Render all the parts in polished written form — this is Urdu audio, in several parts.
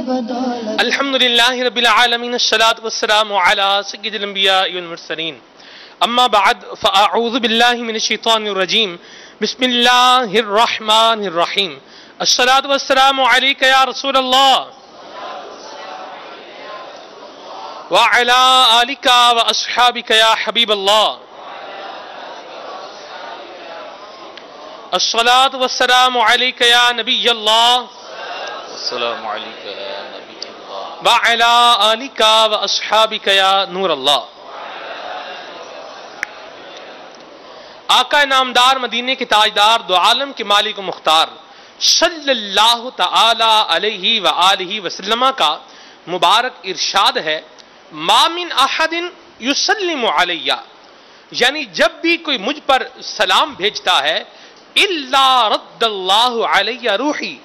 الحمدللہ رب العالمین الصلاة والسلام علی سید الانبیاء والمرسلین اما بعد فاعوذ باللہ من الشیطان الرجیم بسم اللہ الرحمن الرحیم الصلاة والسلام علیک یا رسول اللہ وعلی آلک واصحابک یا حبیب اللہ الصلاة والسلام علیک یا نبی اللہ السلام علیکم یا نبی اللہ وعلی آلک واصحابک یا نور اللہ۔ آقا نامدار مدینے کے تاجدار دو عالم کے مالک و مختار صلی اللہ تعالی علیہ وآلہ وسلم کا مبارک ارشاد ہے، ما من احد یسلم علی، یعنی جب بھی کوئی مجھ پر سلام بھیجتا ہے، الا رد اللہ علی روحی،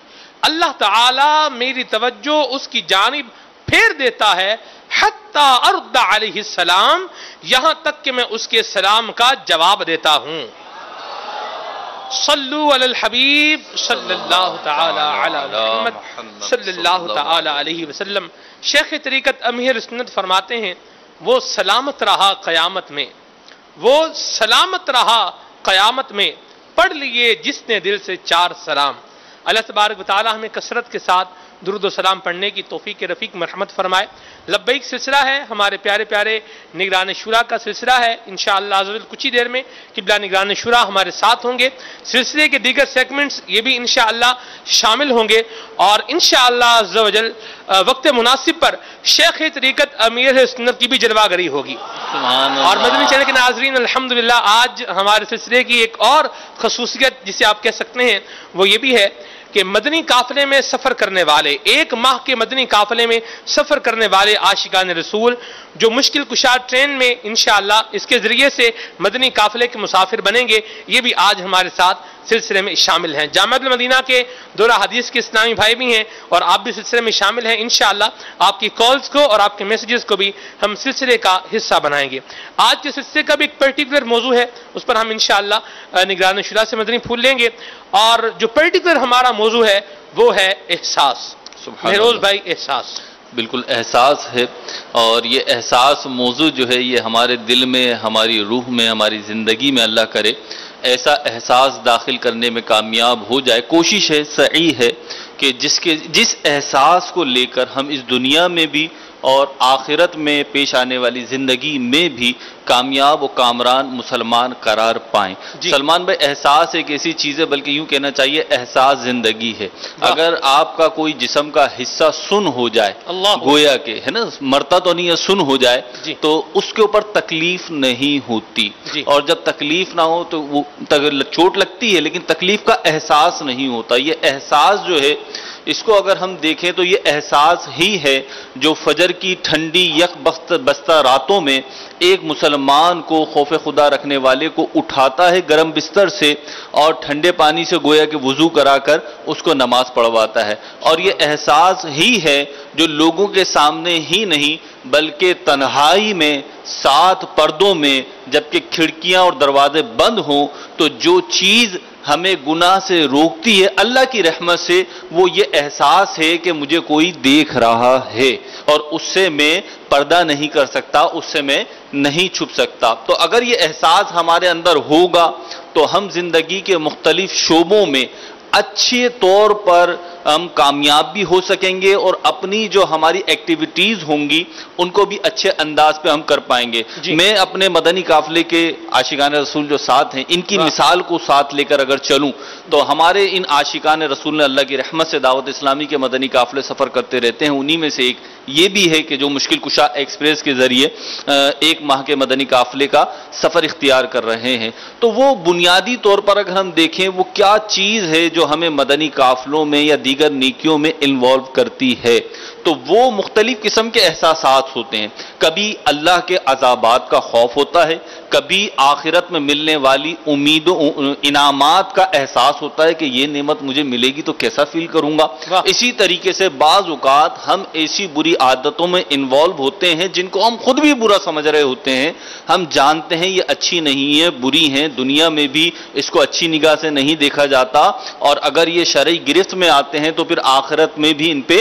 اللہ تعالی میری توجہ اس کی جانب پھیر دیتا ہے، حتی ارد علیہ السلام، یہاں تک کہ میں اس کے سلام کا جواب دیتا ہوں۔ صلو علی الحبیب صلی اللہ تعالی علی محمد صلی اللہ تعالی علیہ وسلم۔ شیخ طریقت امیر سنت فرماتے ہیں، وہ سلامت رہا قیامت میں، وہ سلامت رہا قیامت میں، پڑھ لیے جس نے دل سے چار سلام۔ اللہ تبارک و تعالی ہمیں کثرت کے ساتھ درود و سلام پڑھنے کی توفیق رفیق مرحمت فرمائے۔ لبیک سلسلہ ہے، ہمارے پیارے پیارے نگران شورا کا سلسلہ ہے، انشاءاللہ عزوجل کچھ ہی دیر میں قبلہ نگران شورا ہمارے ساتھ ہوں گے، سلسلے کے دیگر سیگمنٹس یہ بھی انشاءاللہ شامل ہوں گے، اور انشاءاللہ عزوجل وقت مناسب پر شیخ طریقت امیر سنت کی بھی جلوہ گری ہوگی۔ اور مدنی چینل کے ناظرین، الحمدللہ آج ہمارے سلسلے کی ایک اور خصوصیت جسے آپ کہہ سکتے ہیں وہ یہ بھی ہے کہ مدنی قافلے میں سفر کرنے والے، ایک ماہ کے مدنی قافلے میں سفر کرنے والے عاشقان رسول جو مشکل کشا ٹرین میں انشاءاللہ اس کے ذریعے سے مدنی قافلے کے مسافر بنیں گے، یہ بھی آج ہمارے ساتھ سلسلے میں شامل ہیں۔ جامعہ المدینہ کے دورہ حدیث کے اسلامی بھائی بھی ہیں اور آپ بھی سلسلے میں شامل ہیں، انشاءاللہ آپ کی کالز کو اور آپ کے میسیجز کو بھی ہم سلسلے کا حصہ بنائیں گے۔ آج کے سلسلے کا بھی ایک پرٹیکولر موضوع ہے، اس پر ہم انشاءاللہ نگران شورا سے مدنی پھول لیں گے، اور جو پرٹیکولر ہمارا موضوع ہے وہ ہے احساس۔ مہروز بھائی، احساس بالکل احساس ہے، اور یہ احساس موضوع جو ہے یہ ہمارے دل میں، ہماری روح میں، ہماری زندگی میں اللہ کرے ایسا احساس داخل کرنے میں کامیاب ہو جائے۔ کوشش ہے، سعی ہے کہ جس احساس کو لے کر ہم اس دنیا میں بھی اور آخرت میں پیش آنے والی زندگی میں بھی کامیاب و کامران مسلمان قرار پائیں۔ سلمان بھائی، احساس ایک ایسی چیز ہے، بلکہ یوں کہنا چاہیے احساس زندگی ہے۔ اگر آپ کا کوئی جسم کا حصہ سن ہو جائے، گویا کہ ہے نا، مرتا تو نہیں ہے، سن ہو جائے تو اس کے اوپر تکلیف نہیں ہوتی، اور جب تکلیف نہ ہو تو وہ چوٹ لگتی ہے لیکن تکلیف کا احساس نہیں ہوتا۔ یہ احساس جو ہے اس کو اگر ہم دیکھیں تو یہ احساس ہی ہے جو فجر کی ٹھنڈی یک بستہ راتوں میں ایک مسلمان کو، خوف خدا رکھنے والے کو اٹھاتا ہے گرم بستر سے اور ٹھنڈے پانی سے گویا کہ وضو کرا کر اس کو نماز پڑھواتا ہے۔ اور یہ احساس ہی ہے جو لوگوں کے سامنے ہی نہیں بلکہ تنہائی میں، سات پردوں میں، جبکہ کھڑکیاں اور دروازے بند ہوں تو جو چیز ہمیں گناہ سے روکتی ہے اللہ کی رحمت سے، وہ یہ احساس ہے کہ مجھے کوئی دیکھ رہا ہے اور اس سے میں پردہ نہیں کر سکتا، اس سے میں نہیں چھپ سکتا۔ تو اگر یہ احساس ہمارے اندر ہوگا تو ہم زندگی کے مختلف شعبوں میں اچھے طور پر ہم کامیاب بھی ہو سکیں گے، اور اپنی جو ہماری ایکٹیویٹیز ہوں گی ان کو بھی اچھے انداز پہ ہم کر پائیں گے۔ میں اپنے مدنی قافلے کے عاشقان رسول جو ساتھ ہیں ان کی مثال کو ساتھ لے کر اگر چلوں تو ہمارے ان عاشقان رسول نے اللہ کی رحمت سے دعوت اسلامی کے مدنی قافلے سفر کرتے رہتے ہیں، انہی میں سے ایک یہ بھی ہے کہ جو مشکل کشا ایکسپریس کے ذریعے ایک ماہ کے مدنی قافلے کا سفر اختیار کر رہے ہیں۔ تو وہ بنیادی طور پر اگر ہم دیکھیں وہ کیا چیز ہے جو ہمیں مدنی قافلوں میں یا دیگر نیکیوں میں انوالو کرتی ہے، تو وہ مختلف قسم کے احساسات ہوتے ہیں۔ کبھی اللہ کے عذابات کا خوف ہوتا ہے، کبھی آخرت میں ملنے والی امیدوں انعامات کا احساس ہوتا ہے کہ یہ نعمت مجھے ملے گی تو کیسا فیل کروں گا۔ اسی طریقے سے بعض اوقات ہم ایسی بری عادتوں میں انوالو ہوتے ہیں جن کو ہم خود بھی برا سمجھ رہے ہوتے ہیں، ہم جانتے ہیں یہ اچھی نہیں ہے، بری ہیں، دنیا میں بھی اس کو اچھی نگاہ سے نہیں دیکھا جاتا، اور اگر یہ شرعی گرفت میں آتے ہیں تو پھر آخرت میں بھی ان پہ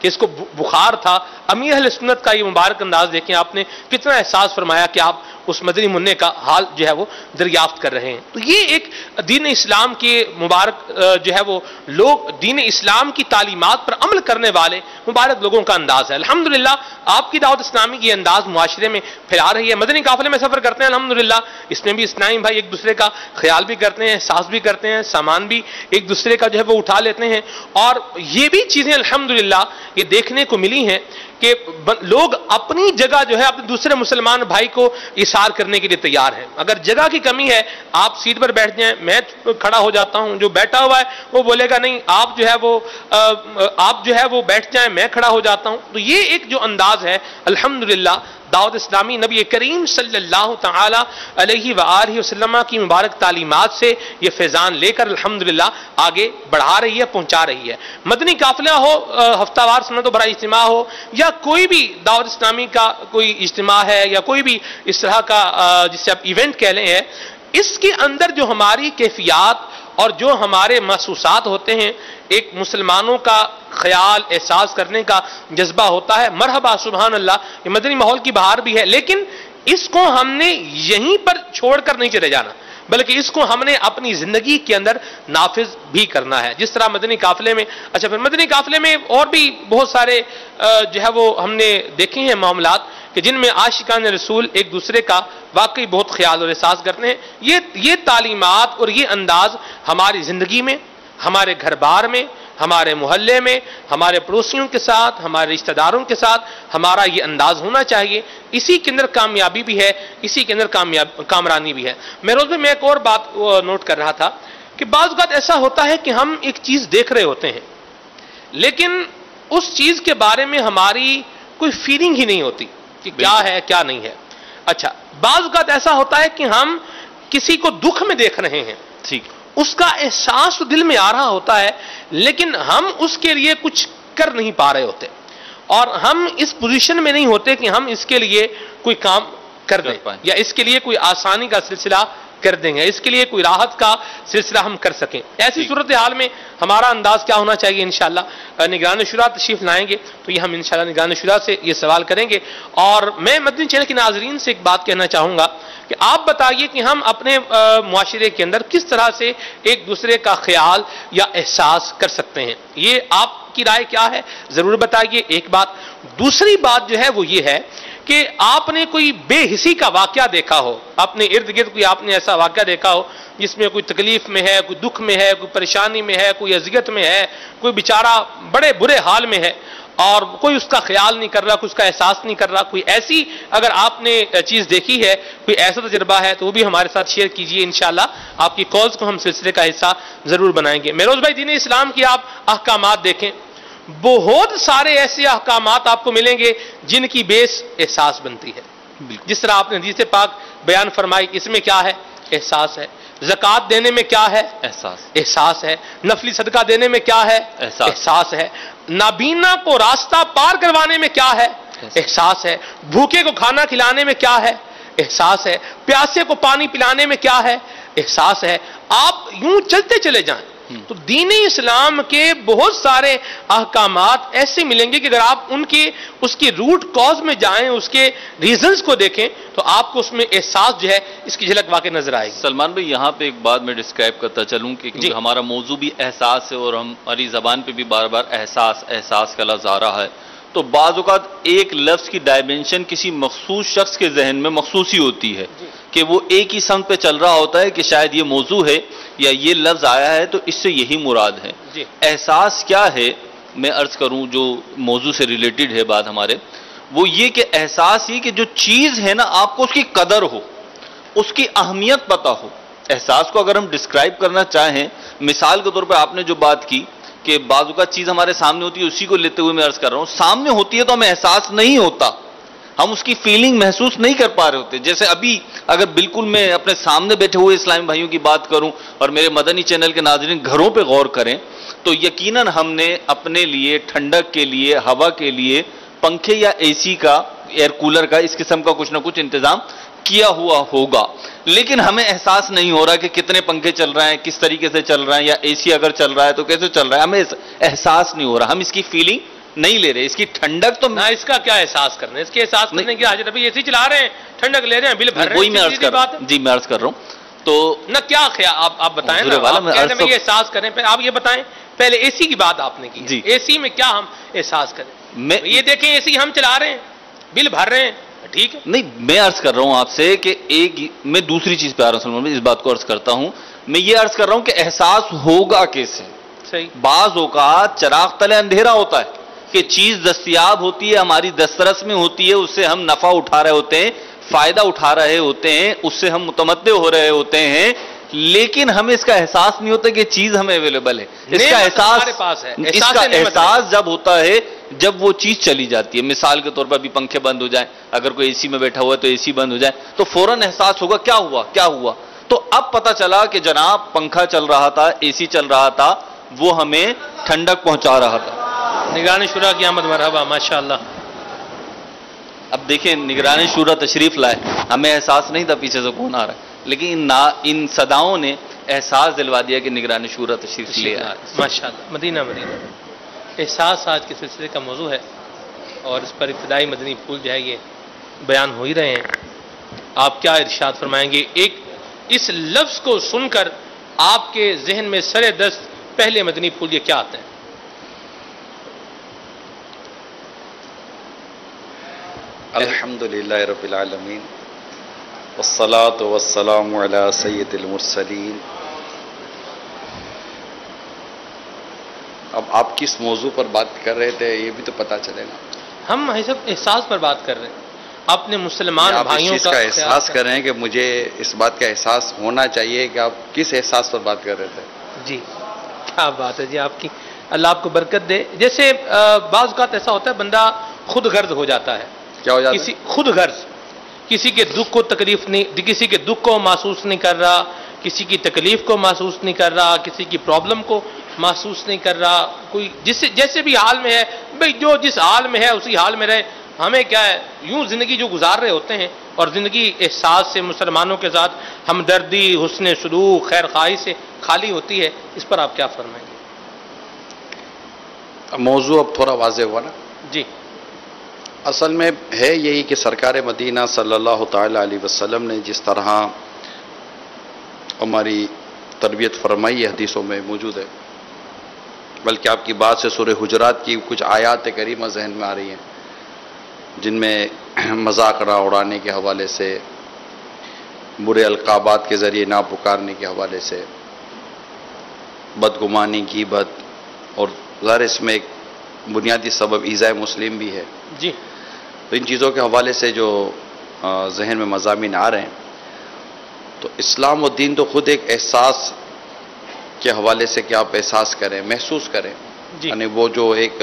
کہ اس کو بخار تھا. امیر اہل سنت کا یہ مبارک انداز دیکھیں آپ نے کتنا احساس فرمایا کہ آپ اس مدنی منع کا حال جو ہے وہ دریافت کر رہے ہیں. تو یہ ایک دین اسلام کے مبارک جو ہے وہ لوگ دین اسلام کی تعلیمات پر عمل کرنے والے مبارک لوگوں کا انداز ہے. الحمدللہ آپ کی دعوت اسلامی کی یہ انداز معاشرے میں پھیلا رہی ہے. مدنی قافلے میں سفر کرتے ہیں الحمدللہ, اس میں بھی اسلامی بھائی ایک دوسرے کا خیال بھی کرتے ہیں, احساس بھی کرتے ہیں, سامان بھی ایک دوسرے کا جو ہے وہ اٹھا لیتے ہیں. اور یہ بھی چیزیں الحمدللہ یہ دیکھنے کو ملی ہیں کہ لوگ اپنی جگہ جو ہے اپنے دوسرے مسلمان بھائی کو اظہار کرنے کے لیے تیار ہیں. اگر جگہ کی کمی ہے آپ سیٹ پر بیٹھ جائیں, میں کھڑا ہو جاتا ہوں, جو بیٹھا ہوا ہے وہ بولے گا نہیں آپ جو ہے وہ بیٹھ جائیں, میں کھڑا ہو جاتا ہوں. تو یہ ایک جو انداز ہے الحمدللہ دعوت اسلامی نبی کریم صلی اللہ تعالی علیہ وآلہ وسلم کی مبارک تعلیمات سے یہ فیضان لے کر الحمدللہ آگے بڑھا رہی ہے, پہنچا رہی ہے. مدنی قافلہ ہو, ہفتہ وار سنت و برائے اجتماع ہو, یا کوئی بھی دعوت اسلامی کا کوئی اجتماع ہے, یا کوئی بھی اس طرح کا جسے آپ ایونٹ کہہ لیں ہے, اس کے اندر جو ہماری کیفیات اور جو ہمارے محسوسات ہوتے ہیں, ایک مسلمانوں کا خیال احساس کرنے کا جذبہ ہوتا ہے. مرحبا سبحان اللہ, یہ مدنی ماحول کی بہار بھی ہے, لیکن اس کو ہم نے یہیں پر چھوڑ کر نہیں چلے جانا, بلکہ اس کو ہم نے اپنی زندگی کے اندر نافذ بھی کرنا ہے. جس طرح مدنی قافلے میں, اچھا پھر مدنی قافلے میں اور بھی بہت سارے جو ہے وہ ہم نے دیکھے ہیں معاملات کہ جن میں عاشقان رسول ایک دوسرے کا واقعی بہت خیال اور احساس کرتے ہیں. یہ تعلیمات اور یہ انداز ہماری زندگی میں, ہمارے گھر بار میں, ہمارے محلے میں, ہمارے پڑوسیوں کے ساتھ, ہمارے رشتہ داروں کے ساتھ ہمارا یہ انداز ہونا چاہیے. اسی کے اندر کامیابی بھی ہے, اسی کے اندر کامرانی بھی ہے. میں روز میں ایک اور بات نوٹ کر رہا تھا کہ بعض اوقات ایسا ہوتا ہے کہ ہم ایک چیز دیکھ رہے ہوتے ہیں لیکن اس چیز کے بارے میں ہماری کوئی فیلنگ ہی نہیں ہوتی کہ کیا ہے کیا نہیں ہے. اچھا بعض اوقات ایسا ہوتا ہے کہ ہم کسی کو دکھ میں دیکھ رہے ہیں, ٹھیک, اس کا احساس تو دل میں آ رہا ہوتا ہے لیکن ہم اس کے لیے کچھ کر نہیں پا رہے ہوتے, اور ہم اس پوزیشن میں نہیں ہوتے کہ ہم اس کے لیے کوئی کام کر دیں یا اس کے لیے کوئی آسانی کا سلسلہ کر دیں گے, اس کے لیے کوئی راحت کا سلسلہ ہم کر سکیں. ایسی صورتحال میں ہمارا انداز کیا ہونا چاہیے؟ انشاءاللہ نگران شورا تشریف لائیں گے تو یہ ہم انشاءاللہ نگران شورا سے یہ سوال کریں گے. اور میں مدنی چینل کے ناظرین سے ایک بات کہنا چاہوں گا کہ آپ بتائیے کہ ہم اپنے معاشرے کے اندر کس طرح سے ایک دوسرے کا خیال یا احساس کر سکتے ہیں. یہ آپ کی رائے کیا ہے ضرور بتائیے, ایک بات. دوسری بات جو ہے وہ یہ ہے کہ آپ نے کوئی بے حسی کا واقعہ دیکھا ہو, اپنے ارد گرد کوئی آپ نے ایسا واقعہ دیکھا ہو جس میں کوئی تکلیف میں ہے, کوئی دکھ میں ہے, کوئی پریشانی میں ہے, کوئی اذیت میں ہے, کوئی بیچارہ بڑے برے حال میں ہے اور کوئی اس کا خیال نہیں کر رہا, کوئی اس کا احساس نہیں کر رہا. کوئی ایسی اگر آپ نے چیز دیکھی ہے, کوئی ایسا تجربہ ہے تو وہ بھی ہمارے ساتھ شیئر کیجئے. انشاءاللہ آپ کی کالز کو ہم سلسلے کا حصہ ضرور بنائیں گے. میروز بھائی دین اسلام کی آپ احکامات دیکھیں, بہت سارے ایسے احکامات آپ کو ملیں گے جن کی بیس احساس بنتی ہے. جس طرح آپ نے حدیث پاک بیان فرمائی, اس میں کیا ہے؟ احساس ہے. زکوٰۃ دینے میں کیا ہے؟ احساس ہے. نفلی صدقہ دینے میں کیا ہے؟ احساس ہے. نابینا کو راستہ پار کروانے میں کیا ہے؟ احساس ہے. بھوکے کو کھانا کھلانے میں کیا ہے؟ احساس ہے. پیاسے کو پانی پلانے میں کیا ہے؟ احساس ہے. آپ یوں چلتے چلے جائیں تو دین اسلام کے بہت سارے احکامات ایسے ملیں گے کہ اگر آپ اس کی روٹ کاز میں جائیں, اس کے ریزنز کو دیکھیں تو آپ کو اس میں احساس جو ہے اس کی جھلک واقع نظر آئے گی. سلمان بھائی یہاں پہ ایک بات میں ڈسکرائب کرتا چلوں کہ کیونکہ ہمارا موضوع بھی احساس ہے اور ہماری زبان پہ بھی بار بار احساس کا لفظ آ رہا ہے, تو بعض اوقات ایک لفظ کی ڈائمنشن کسی مخصوص شخص کے ذہن میں مخصوصی ہوتی ہے کہ وہ ایک ہی سمت پہ چل رہا ہوتا ہے کہ شاید یہ موضوع ہے یا یہ لفظ آیا ہے تو اس سے یہی مراد ہے. احساس کیا ہے میں عرض کروں جو موضوع سے ریلیٹڈ ہے بات ہمارے, وہ یہ کہ احساس یہ کہ جو چیز ہے نا آپ کو اس کی قدر ہو, اس کی اہمیت پتہ ہو. احساس کو اگر ہم ڈسکرائب کرنا چاہیں, مثال کے طور پہ آپ نے جو بات کی کہ بعض اوقات چیز ہمارے سامنے ہوتی ہے, اسی کو لیتے ہوئے میں عرض کر رہا ہوں, سامنے ہوتی ہے تو ہمیں احساس نہیں ہوتا, ہم اس کی فیلنگ محسوس نہیں کر پا رہے ہوتے. جیسے ابھی اگر بالکل میں اپنے سامنے بیٹھے ہوئے اسلامی بھائیوں کی بات کروں اور میرے مدنی چینل کے ناظرین گھروں پہ غور کریں تو یقیناً ہم نے اپنے لیے ٹھنڈک کے لیے, ہوا کے لیے پنکھے یا اے سی کا, ایئر کولر کا, اس قسم کا کچھ نہ کچھ انتظام کیا ہوا ہوگا, لیکن ہمیں احساس نہیں ہو رہا کہ کتنے پنکھے چل رہے ہیں, کس طریقے سے چل رہے ہیں, یا اے سی اگر چل رہا ہے تو کیسے چل رہا ہے, ہمیں احساس نہیں ہو رہا, ہم اس کی فیلنگ نہیں لے رہے، اس کی ٹھنڈک تو نہ اس کا کیا احساس کرنا ہے، اس کے احساس کرنے کی حاجت ابھی اے سی چلا رہے ہیں، ٹھنڈک لے رہے ہیں، بل بھر رہے ہیں، وہی میں عرض کر رہا ہوں، جی میں عرض کر رہا ہوں تو نہ کیا خیال آپ بتائیں نا، آپ کہہ رہے ہیں یہ احساس کریں، پھر آپ یہ بتائیں پہلے اے سی کی بات آپ نے کی، اے سی میں کیا ہم احساس کریں؟ یہ دیکھیں اے سی ہم چلا رہے ہیں، بل بھر رہے ہیں، ٹھیک ہے؟ نہیں میں عرض کر رہا ہوں آپ سے کہ میں دوسری چیز پہ آ رہا ہوں سلمان بھائی، اس بات کو عرض کرتا ہوں، میں یہ عرض کر رہا ہوں کہ احساس ہوگا کیسے؟ صحیح، بعض اوقات چراغ تلے اندھیرا ہوتا ہے کہ چیز دستیاب ہوتی ہے، ہماری دسترس میں ہوتی ہے، اس سے ہم نفع اٹھا رہے ہوتے ہیں، فائدہ اٹھا رہے ہوتے ہیں، اس سے ہم متمتع ہو رہے ہوتے ہیں، لیکن ہمیں اس کا احساس نہیں ہوتا کہ چیز ہمیں اویلیبل ہے۔ اس کا احساس جب ہوتا ہے جب وہ چیز چلی جاتی ہے، مثال کے طور پر ابھی پنکھے بند ہو جائیں، اگر کوئی اے سی میں بیٹھا ہوا ہے تو اے سی بند ہو جائے تو فوراً احساس ہوگا کیا ہوا، تو اب پتہ چلا کہ جناب پنکھا چل رہا تھا، اے سی چل رہا تھا، وہ ہمیں ٹھنڈک پہنچا رہا تھا۔ نگران شورا کی آمد مرحبا، ماشاءاللہ۔ اب دیکھیں نگران شورا تشریف لائے، ہمیں احساس نہیں تھا پیچھے سے کون آ رہا ہے، لیکن ان صداؤں نے احساس دلوا دیا کہ نگران شورا تشریف لے آئے۔ ماشاءاللہ، مدینہ احساس آج کے سلسلے کا موضوع ہے، اور اس پر ابتدائی مدنی پھول جو ہے یہ بیان ہو ہی رہے ہیں۔ آپ کیا ارشاد فرمائیں گے؟ ایک اس لفظ کو سن کر آپ کے ذہن میں سر دست پہلے مدنی پھول یہ کیا آتے ہیں؟ الحمدللہ رب العالمین والصلاة والسلام علی سید المرسلین۔ اب آپ کس موضوع پر بات کر رہے تھے یہ بھی تو پتا چلے گا۔ ہم احساس پر بات کر رہے ہیں، اپنے مسلمان آپ بھائیوں اس چیز کا احساس کر رہے ہیں کہ مجھے اس بات کا احساس ہونا چاہیے کہ آپ کس احساس پر بات کر رہے تھے؟ جی کیا بات ہے جی، آپ کی اللہ آپ کو برکت دے۔ جیسے بعض اوقات ایسا ہوتا ہے بندہ خود غرض ہو جاتا ہے، کیا ہو جاتا ہے؟ خود غرض، کسی کے دکھ کو تکلیف نہیں، کسی کے دکھ کو محسوس نہیں کر رہا، کسی کی تکلیف کو محسوس نہیں کر رہا، کسی کی پرابلم کو محسوس نہیں کر رہا، کوئی جیسے بھی حال میں ہے بھئی، جو جس حال میں ہے اسی حال میں رہے، ہمیں کیا ہے، یوں زندگی جو گزار رہے ہوتے ہیں، اور زندگی احساس سے مسلمانوں کے ساتھ ہمدردی، حسن سلوک، خیر خواہی سے خالی ہوتی ہے، اس پر آپ کیا فرمائیں گے؟ موضوع اب تھوڑا واضح ہوا نا؟ جی، اصل میں ہے یہی کہ سرکار مدینہ صلی اللہ تعالی علیہ وسلم نے جس طرح ہماری تربیت فرمائی ہے حدیثوں میں موجود ہے، بلکہ آپ کی بات سے سورہ حجرات کی کچھ آیات کریمہ ذہن میں آ رہی ہیں جن میں مذاق اڑانے کے حوالے سے، برے القابات کے ذریعے نہ پکارنے کے حوالے سے، بدگمانی کی اور ظاہر اس میں ایک بنیادی سبب ایذاء مسلم بھی ہے۔ جی، تو ان چیزوں کے حوالے سے جو ذہن میں مضامین آ رہے ہیں، تو اسلام و دین تو خود ایک احساس کے حوالے سے کہ آپ احساس کریں، محسوس کریں، یعنی وہ جو ایک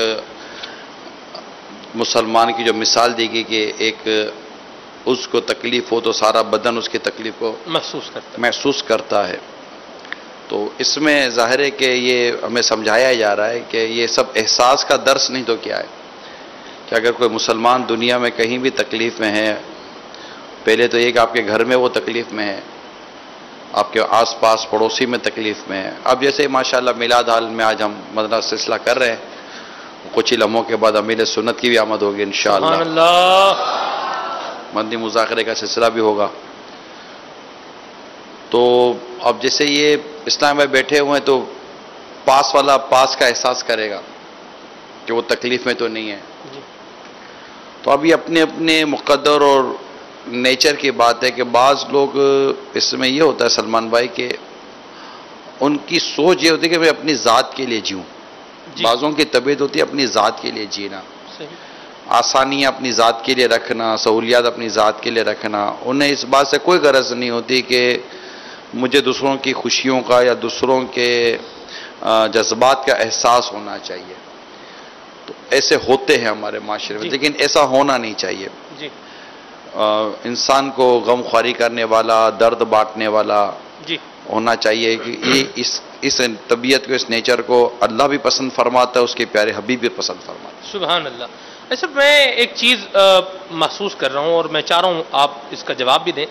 مسلمان کی جو مثال دی گئی کہ ایک اس کو تکلیف ہو تو سارا بدن اس کی تکلیف کو محسوس کرتا ہے، تو اس میں ظاہر ہے کہ یہ ہمیں سمجھایا جا رہا ہے کہ یہ سب احساس کا درس نہیں تو کیا ہے کہ اگر کوئی مسلمان دنیا میں کہیں بھی تکلیف میں ہے، پہلے تو یہ کہ آپ کے گھر میں وہ تکلیف میں ہے، آپ کے آس پاس پڑوسی میں تکلیف میں ہے۔ اب جیسے ماشاءاللہ میلاد حال میں آج ہم مدنی سلسلہ کر رہے ہیں، کچھ ہی لمحوں کے بعد امیر سنت کی بھی آمد ہوگی انشاءاللہ، سبحان اللہ، مدنی مذاکرے کا سلسلہ بھی ہوگا۔ تو اب جیسے یہ اسلام میں بیٹھے ہوئے ہیں تو پاس والا پاس کا احساس کرے گا کہ وہ تکلیف میں تو نہیں ہے، تو ابھی اپنے اپنے مقدر اور نیچر کی بات ہے کہ بعض لوگ اس میں یہ ہوتا ہے سلمان بھائی کہ ان کی سوچ یہ ہوتی ہے کہ میں اپنی ذات کے لیے جیوں، بعضوں کی طبیعت ہوتی ہے اپنی ذات کے لیے جینا، آسانیاں اپنی ذات کے لیے رکھنا، سہولیات اپنی ذات کے لیے رکھنا، انہیں اس بات سے کوئی غرض نہیں ہوتی کہ مجھے دوسروں کی خوشیوں کا یا دوسروں کے جذبات کا احساس ہونا چاہیے۔ تو ایسے ہوتے ہیں ہمارے معاشرے میں، لیکن ایسا ہونا نہیں چاہیے۔ انسان کو غم خواری کرنے والا، درد بانٹنے والا ہونا چاہیے کہ یہ اس طبیعت کو، اس نیچر کو اللہ بھی پسند فرماتا ہے، اس کے پیارے حبیب بھی پسند فرماتا ہے۔ سبحان اللہ۔ ایسا میں ایک چیز محسوس کر رہا ہوں اور میں چاہ رہا ہوں آپ اس کا جواب بھی دیں۔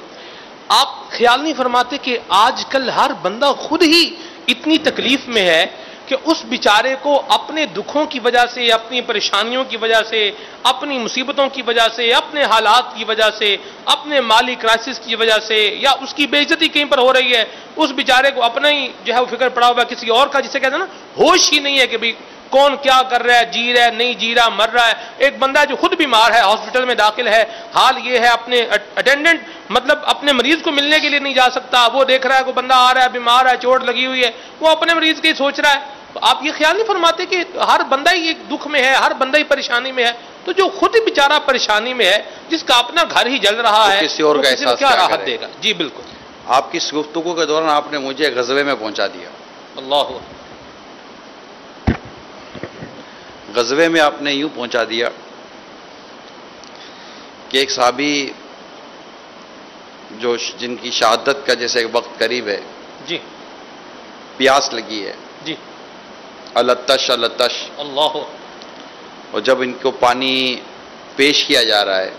آپ خیال نہیں فرماتے کہ آج کل ہر بندہ خود ہی اتنی تکلیف میں ہے، کہ اس بیچارے کو اپنے دکھوں کی وجہ سے، اپنی پریشانیوں کی وجہ سے، اپنی مصیبتوں کی وجہ سے، اپنے حالات کی وجہ سے، اپنے مالی کرائسس کی وجہ سے، یا اس کی بے عزتی کہیں پر ہو رہی ہے، اس بیچارے کو اپنا ہی جو ہے وہ فکر پڑا ہوا ہے، کسی اور کا، جسے کہتے ہیں نا ہوش ہی نہیں ہے کہ بھئی کون کیا کر رہا ہے، جی رہا ہے نہیں جی رہا، مر رہا ہے۔ ایک بندہ جو خود بیمار ہے، ہاسپٹل میں داخل ہے، حال یہ ہے اپنے اٹینڈنٹ مطلب اپنے مریض کو ملنے کے لیے نہیں جا سکتا، وہ دیکھ رہا ہے کوئی بندہ آ رہا ہے بیمار ہے، چوٹ لگی ہوئی ہے، وہ اپنے مریض کی سوچ رہا ہے۔ تو آپ یہ خیال نہیں فرماتے کہ ہر بندہ ہی ایک دکھ میں ہے، ہر بندہ ہی پریشانی میں ہے، تو جو خود ہی بیچارہ پریشانی میں ہے، جس کا اپنا گھر ہی جل رہا ہے، کسی اور کا احساس کیا راحت دے گا؟ جی بالکل۔ آپ کی اس گفتگو کے دوران آپ نے مجھے غزوے میں پہنچا دیا۔ اللہ غزوے میں آپ نے یوں پہنچا دیا کہ ایک صحابی جو جن کی شہادت کا جیسے وقت قریب ہے، جی پیاس لگی ہے، جی التش التش، اللہ، اور جب ان کو پانی پیش کیا جا رہا ہے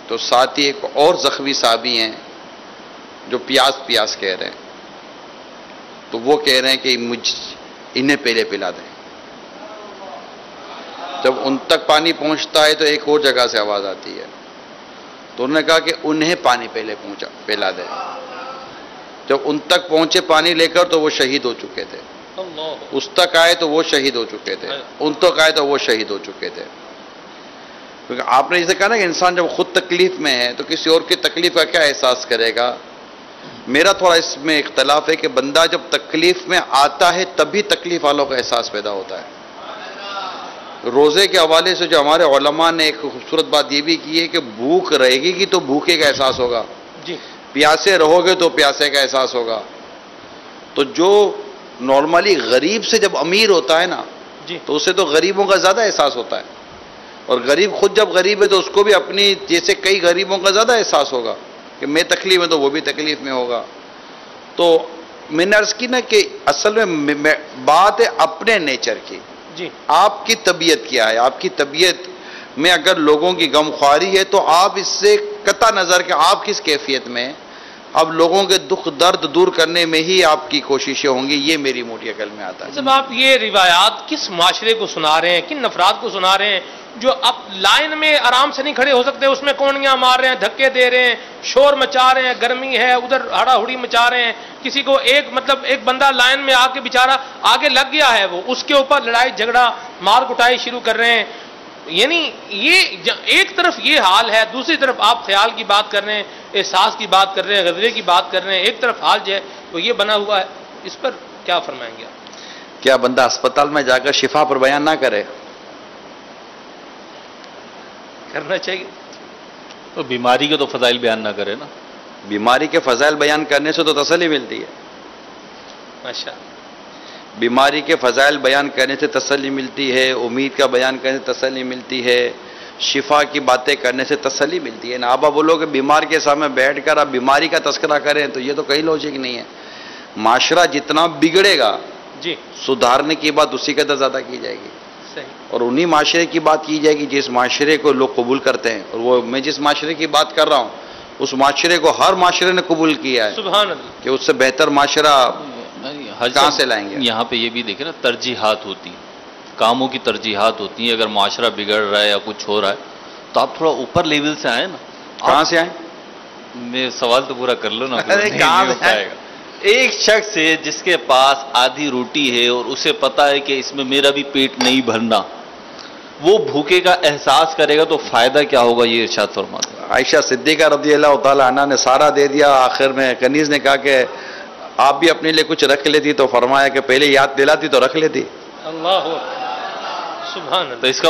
تو ساتھ ہی ایک اور زخمی صحابی ہیں جو پیاس پیاس کہہ رہے ہیں، تو وہ کہہ رہے ہیں کہ انہیں پہلے پلا دیں۔ جب ان تک پانی پہنچتا ہے تو ایک اور جگہ سے آواز آتی ہے، تو انہوں نے کہا کہ انہیں پانی پہلے پلا دیں۔ جب ان تک پہنچے پانی لے کر تو وہ شہید ہو چکے تھے، اس تک آئے تو وہ شہید ہو چکے تھے، ان تک آئے تو وہ شہید ہو چکے تھے۔ کیونکہ آپ نے جیسے کہا نا کہ انسان جب خود تکلیف میں ہے تو کسی اور کی تکلیف کا کیا احساس کرے گا۔ میرا تھوڑا اس میں اختلاف ہے کہ بندہ جب تکلیف میں آتا ہے تبھی تکلیف والوں کا احساس پیدا ہوتا ہے۔ روزے کے حوالے سے جو ہمارے علماء نے ایک خوبصورت بات یہ بھی کی ہے کہ بھوک رہے گی تو بھوکے کا احساس ہوگا، جی پیاسے رہو گے تو پیاسے کا احساس ہوگا۔ تو جو نارملی غریب سے جب امیر ہوتا ہے نا، جی تو اسے تو غریبوں کا زیادہ احساس ہوتا ہے، اور غریب خود جب غریب ہے تو اس کو بھی اپنی جیسے کئی غریبوں کا زیادہ احساس ہوگا کہ میں تکلیف میں تو وہ بھی تکلیف میں ہوگا۔ تو میں نے عرض کی نا کہ اصل میں بات ہے اپنے نیچر کی، جی آپ کی طبیعت کیا ہے، آپ کی طبیعت میں اگر لوگوں کی غمخواری ہے تو آپ اس سے قطع نظر کہ آپ کس کیفیت میں ہیں، اب لوگوں کے دکھ درد دور کرنے میں ہی آپ کی کوششیں ہوں گی، یہ میری موٹی عقل میں آتا ہے۔ جب آپ یہ روایات کس معاشرے کو سنا رہے ہیں، کن افراد کو سنا رہے ہیں جو اب لائن میں آرام سے نہیں کھڑے ہو سکتے، اس میں کونیاں مار رہے ہیں، دھکے دے رہے ہیں، شور مچا رہے ہیں، گرمی ہے ادھر ہڑا ہڑی مچا رہے ہیں، کسی کو ایک بندہ لائن میں آ کے بیچارہ آگے لگ گیا ہے، وہ اس کے اوپر لڑائی جھگڑا مار کٹائی شروع کر رہے ہیں۔ یعنی یہ ایک طرف یہ حال ہے، دوسری طرف آپ خیال کی بات کر رہے ہیں، احساس کی بات کر رہے ہیں، غزوے کی بات کر رہے ہیں، ایک طرف حال جو ہے وہ یہ بنا ہوا ہے، اس پر کیا فرمائیں گے آپ؟ کیا بندہ اسپتال میں جا کر شفا پر بیان نہ کرے؟ کرنا چاہیے۔ تو بیماری کے تو فضائل بیان نہ کرے نا۔ بیماری کے فضائل بیان کرنے سے تو تسلی ملتی ہے، ماشاء بیماری کے فضائل بیان کرنے سے تسلی ملتی ہے، امید کا بیان کرنے سے تسلی ملتی ہے، شفا کی باتیں کرنے سے تسلی ملتی ہے نا۔ اب بولو کہ بیمار کے سامنے بیٹھ کر آپ بیماری کا تذکرہ کریں تو یہ تو کہیں لوجک نہیں ہے۔ معاشرہ جتنا بگڑے گا جی سدھارنے کی بات اسی قدر زیادہ کی جائے گی، صحیح، اور انہی معاشرے کی بات کی جائے گی جس معاشرے کو لوگ قبول کرتے ہیں، اور وہ میں جس معاشرے کی بات کر رہا ہوں اس معاشرے کو ہر معاشرے نے قبول کیا ہے سبحان اللہ۔ کہ اس سے بہتر معاشرہ حج کہاں صاحب، سے لائیں گے؟ یہاں پہ یہ بھی دیکھیں نا، ترجیحات ہوتی ہیں، کاموں کی ترجیحات ہوتی ہیں۔ اگر معاشرہ بگڑ رہا ہے یا کچھ ہو رہا ہے تو آپ تھوڑا اوپر لیول سے آئیں نا۔ کہاں سے آئیں؟ میں سوال تو پورا کر لو نا۔ ارے نہیں کہاں ہو سے پائے گا۔ ایک شخص ہے جس کے پاس آدھی روٹی ہے اور اسے پتا ہے کہ اس میں میرا بھی پیٹ نہیں بھرنا، وہ بھوکے کا احساس کرے گا تو فائدہ کیا ہوگا، یہ ارشاد فرماتے ہیں۔ عائشہ صدیقہ رضی اللہ تعالی عنہ نے سارا دے دیا، آخر میں کنیز نے کہا کہ آپ بھی اپنے لیے کچھ رکھ لیتی، تو فرمایا کہ پہلے یاد دلاتی تو رکھ لیتی۔ اللہ سبحان تو اللہ۔ اس کا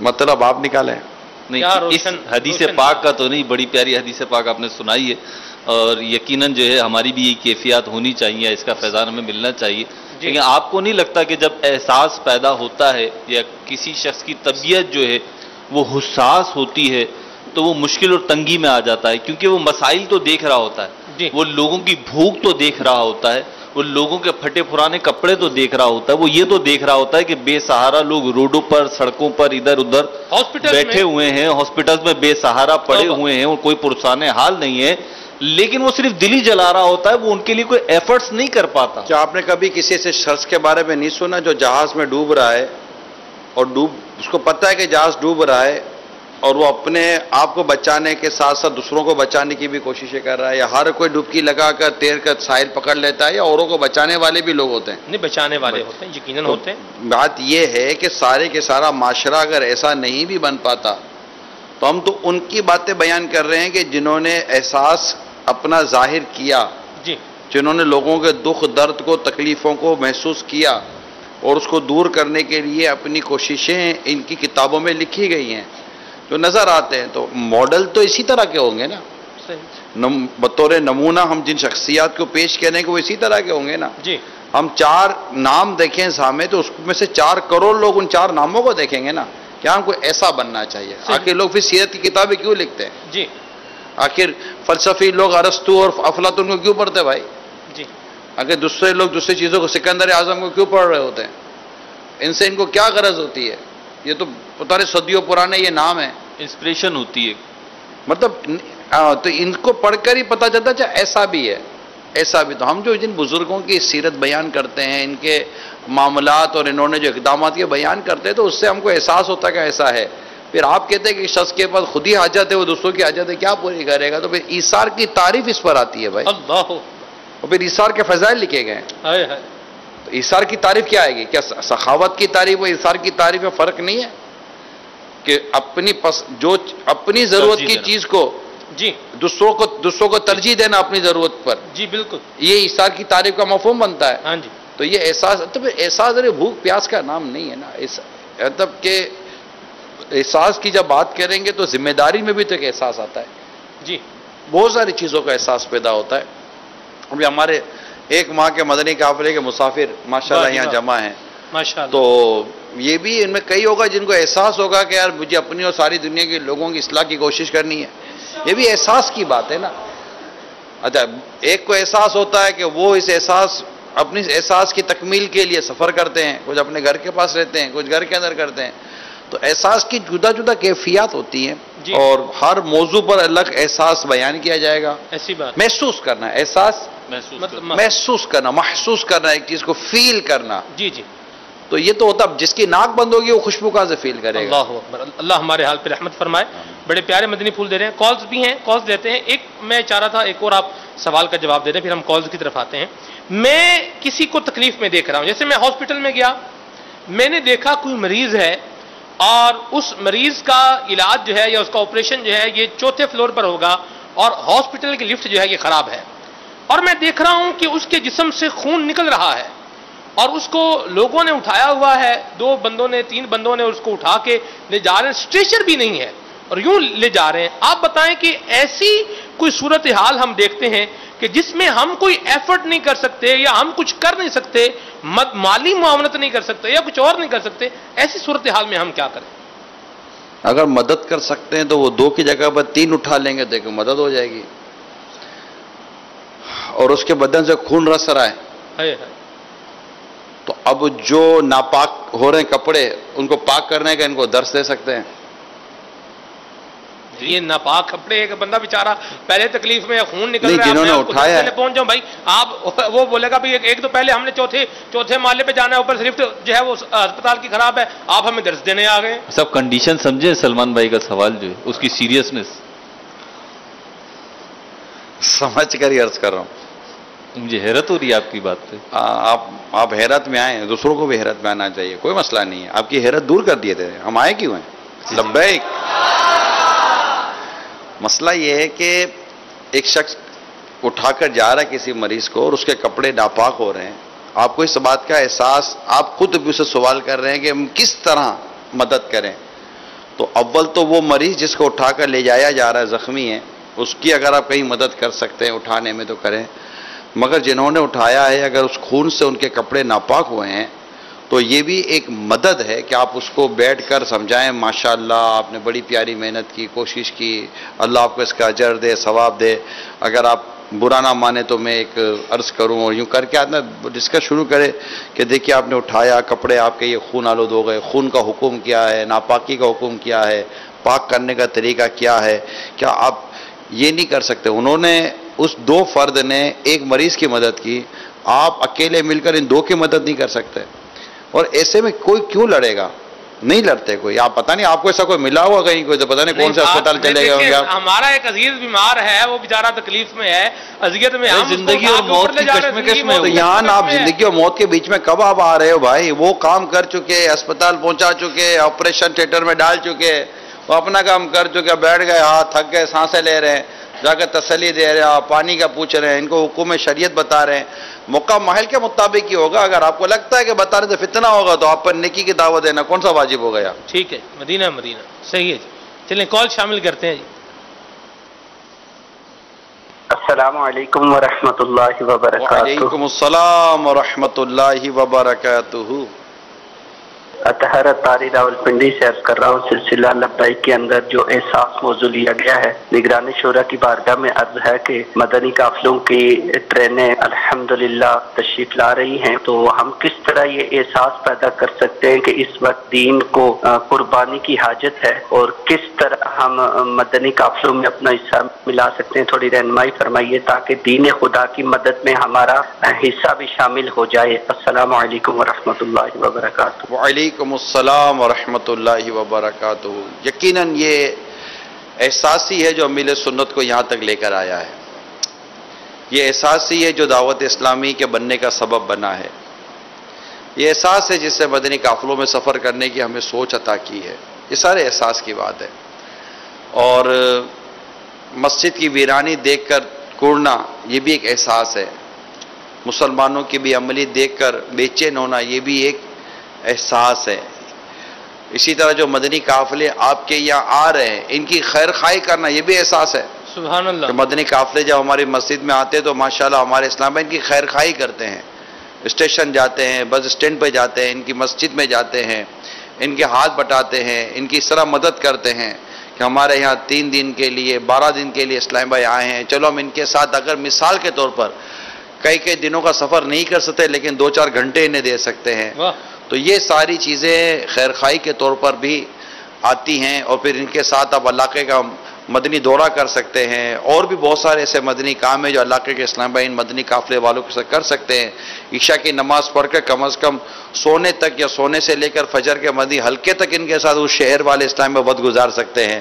مطلب آپ نکالیں۔ نہیں، کیا اس حدیث پاک کا تو نہیں، بڑی پیاری حدیث پاک آپ نے سنائی ہے، اور یقیناً جو ہے ہماری بھی یہ کیفیات ہونی چاہیے، اس کا فیضان ہمیں ملنا چاہیے۔ لیکن آپ کو نہیں لگتا کہ جب احساس پیدا ہوتا ہے یا کسی شخص کی طبیعت جو ہے وہ حساس ہوتی ہے تو وہ مشکل اور تنگی میں آ جاتا ہے، کیونکہ وہ مسائل تو دیکھ رہا ہوتا ہے، وہ لوگوں کی بھوک تو دیکھ رہا ہوتا ہے، وہ لوگوں کے پھٹے پرانے کپڑے تو دیکھ رہا ہوتا ہے، وہ یہ تو دیکھ رہا ہوتا ہے کہ بے سہارا لوگ روڈوں پر، سڑکوں پر ادھر ادھر بیٹھے ہوئے ہیں، ہاسپٹلز میں بے سہارا پڑے ہوئے ہیں اور کوئی پرسان حال نہیں ہے۔ لیکن وہ صرف دل ہی جلا رہا ہوتا ہے, وہ ان کے لیے کوئی ایفرٹس نہیں کر پاتا. کیا آپ نے کبھی کسی سے شخص کے بارے میں نہیں سنا جو جہاز میں ڈوب رہا ہے اور اس کو پتہ ہے کہ جہاز ڈوب رہا ہے اور وہ اپنے آپ کو بچانے کے ساتھ ساتھ دوسروں کو بچانے کی بھی کوششیں کر رہا ہے, یا ہر کوئی ڈبکی لگا کر تیر کر ساحل پکڑ لیتا ہے, یا اوروں کو بچانے والے بھی لوگ ہوتے ہیں؟ نہیں, بچانے والے ہوتے ہیں, یقیناً ہوتے ہیں. بات یہ ہے کہ سارے کے سارا معاشرہ اگر ایسا نہیں بھی بن پاتا تو ہم تو ان کی باتیں بیان کر رہے ہیں کہ جنہوں نے احساس اپنا ظاہر کیا, جی, جنہوں نے لوگوں کے دکھ درد کو تکلیفوں کو محسوس کیا اور اس کو دور کرنے کے لیے اپنی کوششیں ان کی کتابوں میں لکھی گئی ہیں جو نظر آتے ہیں. تو ماڈل تو اسی طرح کے ہوں گے نا, بطور نمونہ ہم جن شخصیات کو پیش کریں گے وہ اسی طرح کے ہوں گے نا. جی, ہم 4 نام دیکھیں سامنے تو اس میں سے 4 کروڑ لوگ ان 4 ناموں کو دیکھیں گے نا کہ ہم کو ایسا بننا چاہیے. آخر لوگ پھر سیرت کی کتابیں کیوں لکھتے ہیں؟ جی, آخر فلسفی لوگ ارسطو اور افلاطون کو کیوں پڑھتے بھائی؟ جی, اگر دوسرے لوگ دوسری چیزوں کو سکندر اعظم کو کیوں پڑھ رہے ہوتے ہیں؟ ان سے ان کو کیا غرض ہوتی ہے؟ یہ تو پتہ نہیں صدیوں پرانے یہ نام ہے, انسپریشن ہوتی ہے. مطلب تو ان کو پڑھ کر ہی پتہ چلتا ہے ایسا بھی ہے, ایسا بھی. تو ہم جو جن بزرگوں کی سیرت بیان کرتے ہیں, ان کے معاملات اور انہوں نے جو اقدامات کے بیان کرتے ہیں تو اس سے ہم کو احساس ہوتا ہے کہ ایسا ہے. پھر آپ کہتے ہیں کہ شخص کے پاس خود ہی حاجت ہے, وہ دوسروں کی حاجت ہے کیا پوری کرے گا؟ تو پھر ایثار کی تعریف اس پر آتی ہے بھائی, اللہ, اور پھر ایثار کے فضائل لکھے گئے ہیں. تو ایثار کی تعریف کیا آئے گی؟ کیا سخاوت کی تعریف اور ایثار کی تعریف میں فرق نہیں ہے کہ اپنی ضرورت کی چیز کو جی, دوسروں کو ترجیح دینا اپنی ضرورت پر, جی بالکل, یہ ایثار کی تعریف کا مفہوم بنتا ہے. ہاں جی. تو یہ احساس, تو احساس بھوک پیاس کا نام نہیں ہے نا. مطلب کہ احساس کی جب بات کریں گے تو ذمہ داری میں بھی تو ایک احساس آتا ہے. جی, بہت ساری چیزوں کا احساس پیدا ہوتا ہے. ابھی ہمارے 1 ماہ کے مدنی قافلے کے مسافر ماشاءاللہ یہاں جمع ہیں, ماشاءاللہ. تو یہ بھی ان میں کئی ہوگا جن کو احساس ہوگا کہ یار مجھے اپنی اور ساری دنیا کے لوگوں کی اصلاح کی کوشش کرنی ہے. یہ بھی احساس کی بات ہے نا. اچھا, ایک کو احساس ہوتا ہے کہ وہ اس اپنی احساس کی تکمیل کے لیے سفر کرتے ہیں, کچھ اپنے گھر کے پاس رہتے ہیں, کچھ گھر کے اندر کرتے ہیں. تو احساس کی جدا جدا کیفیات ہوتی ہیں, جی, اور ہر موضوع پر الگ احساس بیان کیا جائے گا. ایسی بات, محسوس کرنا, احساس محسوس کرنا, ایک چیز کو فیل کرنا. جی, جی. تو یہ تو ہوتا, جس کی ناک بند ہوگی وہ خوشبو کہاں سے فیل کرے گا؟ اللہ اکبر, اللہ ہمارے حال پہ رحمت فرمائے. بڑے پیارے مدنی پھول دے رہے ہیں, کالز بھی ہیں, کالز لیتے ہیں. ایک میں چاہ رہا تھا ایک اور آپ سوال کا جواب دے رہے ہیں, پھر ہم کالز کی طرف آتے ہیں. میں کسی کو تکلیف میں دیکھ رہا ہوں, جیسے میں ہاسپٹل میں گیا, میں نے دیکھا کوئی مریض ہے اور اس مریض کا علاج جو ہے یا اس کا آپریشن جو ہے یہ 4تھے فلور پر ہوگا اور ہاسپٹل کی لفٹ جو ہے یہ خراب ہے, اور میں دیکھ رہا ہوں کہ اس کے جسم سے خون نکل رہا ہے اور اس کو لوگوں نے اٹھایا ہوا ہے, 2 بندوں نے 3 بندوں نے اس کو اٹھا کے لے جا رہے ہیں, اسٹریچر بھی نہیں ہے اور یوں لے جا رہے ہیں. آپ بتائیں کہ ایسی کوئی صورتحال ہم دیکھتے ہیں کہ جس میں ہم کوئی ایفرٹ نہیں کر سکتے یا ہم کچھ کر نہیں سکتے, مالی معاونت نہیں کر سکتے یا کچھ اور نہیں کر سکتے, ایسی صورتحال میں ہم کیا کریں؟ اگر مدد کر سکتے ہیں تو وہ 2 کی جگہ پر 3 اٹھا لیں گے, دیکھو مدد ہو جائے گی. اور اس کے بدن سے خون رس رہا ہے, تو اب جو ناپاک ہو رہے ہیں کپڑے ان کو پاک کرنے کا ان کو درس دے سکتے ہیں. یہ ناپاک کپڑے, ایک بندہ بیچارہ پہلے تکلیف میں خون نکل رہا ہے, جنہوں نے اٹھایا ہے پہنچ جاؤں بھائی, آپ وہ بولے گا بھائی ایک تو پہلے ہم نے چوتھے محلے پہ جانا ہے, اوپر صرف جو ہے وہ اسپتال کی خراب ہے, آپ ہمیں درس دینے آ گئے. سب کنڈیشن سمجھے سلمان بھائی کا سوال جو ہے اس کی سیریسنس سمجھ کر ہی عرض کر رہا ہوں. مجھے حیرت ہو رہی ہے آپ کی بات پہ. آپ حیرت میں آئیں, دوسروں کو بھی حیرت میں آنا چاہیے, کوئی مسئلہ نہیں ہے. آپ کی حیرت دور کر دیے تھے, ہم آئے کیوں ہیں؟ لبیک. مسئلہ یہ ہے کہ ایک شخص اٹھا کر جا رہا ہے کسی مریض کو اور اس کے کپڑے ناپاک ہو رہے ہیں. آپ کو اس بات کا احساس, آپ خود بھی اسے سوال کر رہے ہیں کہ ہم کس طرح مدد کریں. تو اول تو وہ مریض جس کو اٹھا کر لے جایا جا رہا ہے زخمی ہے, اس کی اگر آپ کہیں مدد کر سکتے ہیں اٹھانے میں تو کریں. مگر جنہوں نے اٹھایا ہے اگر اس خون سے ان کے کپڑے ناپاک ہوئے ہیں تو یہ بھی ایک مدد ہے کہ آپ اس کو بیٹھ کر سمجھائیں ماشاءاللہ آپ نے بڑی پیاری محنت کی, کوشش کی, اللہ آپ کو اس کا اجر دے, ثواب دے. اگر آپ برا نہ مانے تو میں ایک عرض کروں اور یوں کر کے آدمی ڈسکس شروع کرے کہ دیکھیے آپ نے اٹھایا, کپڑے آپ کے یہ خون آلود ہو گئے, خون کا حکم کیا ہے, ناپاکی کا حکم کیا ہے, پاک کرنے کا طریقہ کیا ہے, کیا آپ یہ نہیں کر سکتے؟ انہوں نے اس دو فرد نے ایک مریض کی مدد کی، آپ اکیلے مل کر ان دو کی مدد نہیں کر سکتے، اور ایسے میں کوئی کیوں لڑے گا؟ نہیں لڑتے کوئی. آپ پتہ نہیں آپ کو ایسا کوئی ملا ہوا کہیں، کوئی تو پتہ نہیں کون سے اسپتال چلے گئے ہوں گے آپ. ہمارا ایک عزیز بیمار ہے، وہ بیچارہ تکلیف میں ہے، اذیت میں، ہم زندگی اور موت کی کشمکش میں. تو یہاں آپ زندگی اور موت کے بیچ میں کب آپ آ رہے ہو بھائی؟ وہ کام کر چکے، اسپتال پہنچا چکے، آپریشن تھیٹر میں ڈال چکے، وہ اپنا کام کر چکے، بیٹھ گئے، ہاتھ تھک گئے، سانسیں لے رہے ہیں، جا کے تسلی دے رہے ہیں، پانی کا پوچھ رہے ہیں، ان کو حکم شریعت بتا رہے ہیں. موقع محل کے مطابق ہی ہوگا. اگر آپ کو لگتا ہے کہ بتانے سے فتنہ ہوگا تو آپ پر نیکی کی دعوت دینا کون سا واجب ہو گیا؟ ٹھیک ہے، مدینہ صحیح ہے جی. چلیں کال شامل کرتے ہیں جی. السلام علیکم ورحمۃ اللہ وبرکاتہ. وعلیکم السلام ورحمۃ اللہ وبرکاتہ. اطہر طاری راولپنڈی سے عرض کر رہا ہوں. سلسلہ لبیک کے اندر جو احساس موضوع لیا گیا ہے، نگران شورا کی بارگاہ میں عرض ہے کہ مدنی قافلوں کی ٹرینیں الحمدللہ تشریف لا رہی ہیں، تو ہم کس طرح یہ احساس پیدا کر سکتے ہیں کہ اس وقت دین کو قربانی کی حاجت ہے، اور کس طرح ہم مدنی قافلوں میں اپنا حصہ ملا سکتے ہیں؟ تھوڑی رہنمائی فرمائیے تاکہ دین خدا کی مدد میں ہمارا حصہ بھی شامل ہو جائے. السلام علیکم ورحمۃ اللہ وبرکاتہ. وعلیکم السلام ورحمۃ اللہ وبرکاتہ. یقیناً یہ احساس ہی ہے جو امیل سنت کو یہاں تک لے کر آیا ہے. یہ احساس ہی ہے جو دعوت اسلامی کے بننے کا سبب بنا ہے. یہ احساس ہے جس سے مدنی قافلوں میں سفر کرنے کی ہمیں سوچ عطا کی ہے. یہ سارے احساس کی بات ہے. اور مسجد کی ویرانی دیکھ کر کوڑنا یہ بھی ایک احساس ہے. مسلمانوں کی بھی عملی دیکھ کر بے چین ہونا یہ بھی ایک احساس ہے. اسی طرح جو مدنی قافلے آپ کے یہاں آ رہے ہیں ان کی خیر خواہی کرنا یہ بھی احساس ہے. سبحان اللہ. کہ مدنی قافلے جب ہماری مسجد میں آتے تو ماشاءاللہ ہمارے اسلام میں ان کی خیر خواہی کرتے ہیں. اسٹیشن جاتے ہیں، بس اسٹینڈ پہ جاتے ہیں، ان کی مسجد میں جاتے ہیں، ان کے ہاتھ بٹاتے ہیں، ان کی اس طرح مدد کرتے ہیں کہ ہمارے یہاں 3 دن کے لیے 12 دن کے لیے اسلام بھائی آئے ہیں، چلو ہم ان کے ساتھ اگر مثال کے طور پر کئی دنوں کا سفر نہیں کر سکتے لیکن 2-4 گھنٹے انہیں دے سکتے ہیں. تو یہ ساری چیزیں خیر خواہی کے طور پر بھی آتی ہیں. اور پھر ان کے ساتھ آپ علاقے کا مدنی دورہ کر سکتے ہیں. اور بھی بہت سارے ایسے مدنی کام ہیں جو علاقے کے اسلام بھائی ان مدنی قافلے والوں کے ساتھ کر سکتے ہیں. عشاء کی نماز پڑھ کر کم از کم سونے تک یا سونے سے لے کر فجر کے مدنی حلقے تک ان کے ساتھ اس شہر والے اسلام میں وقت گزار سکتے ہیں.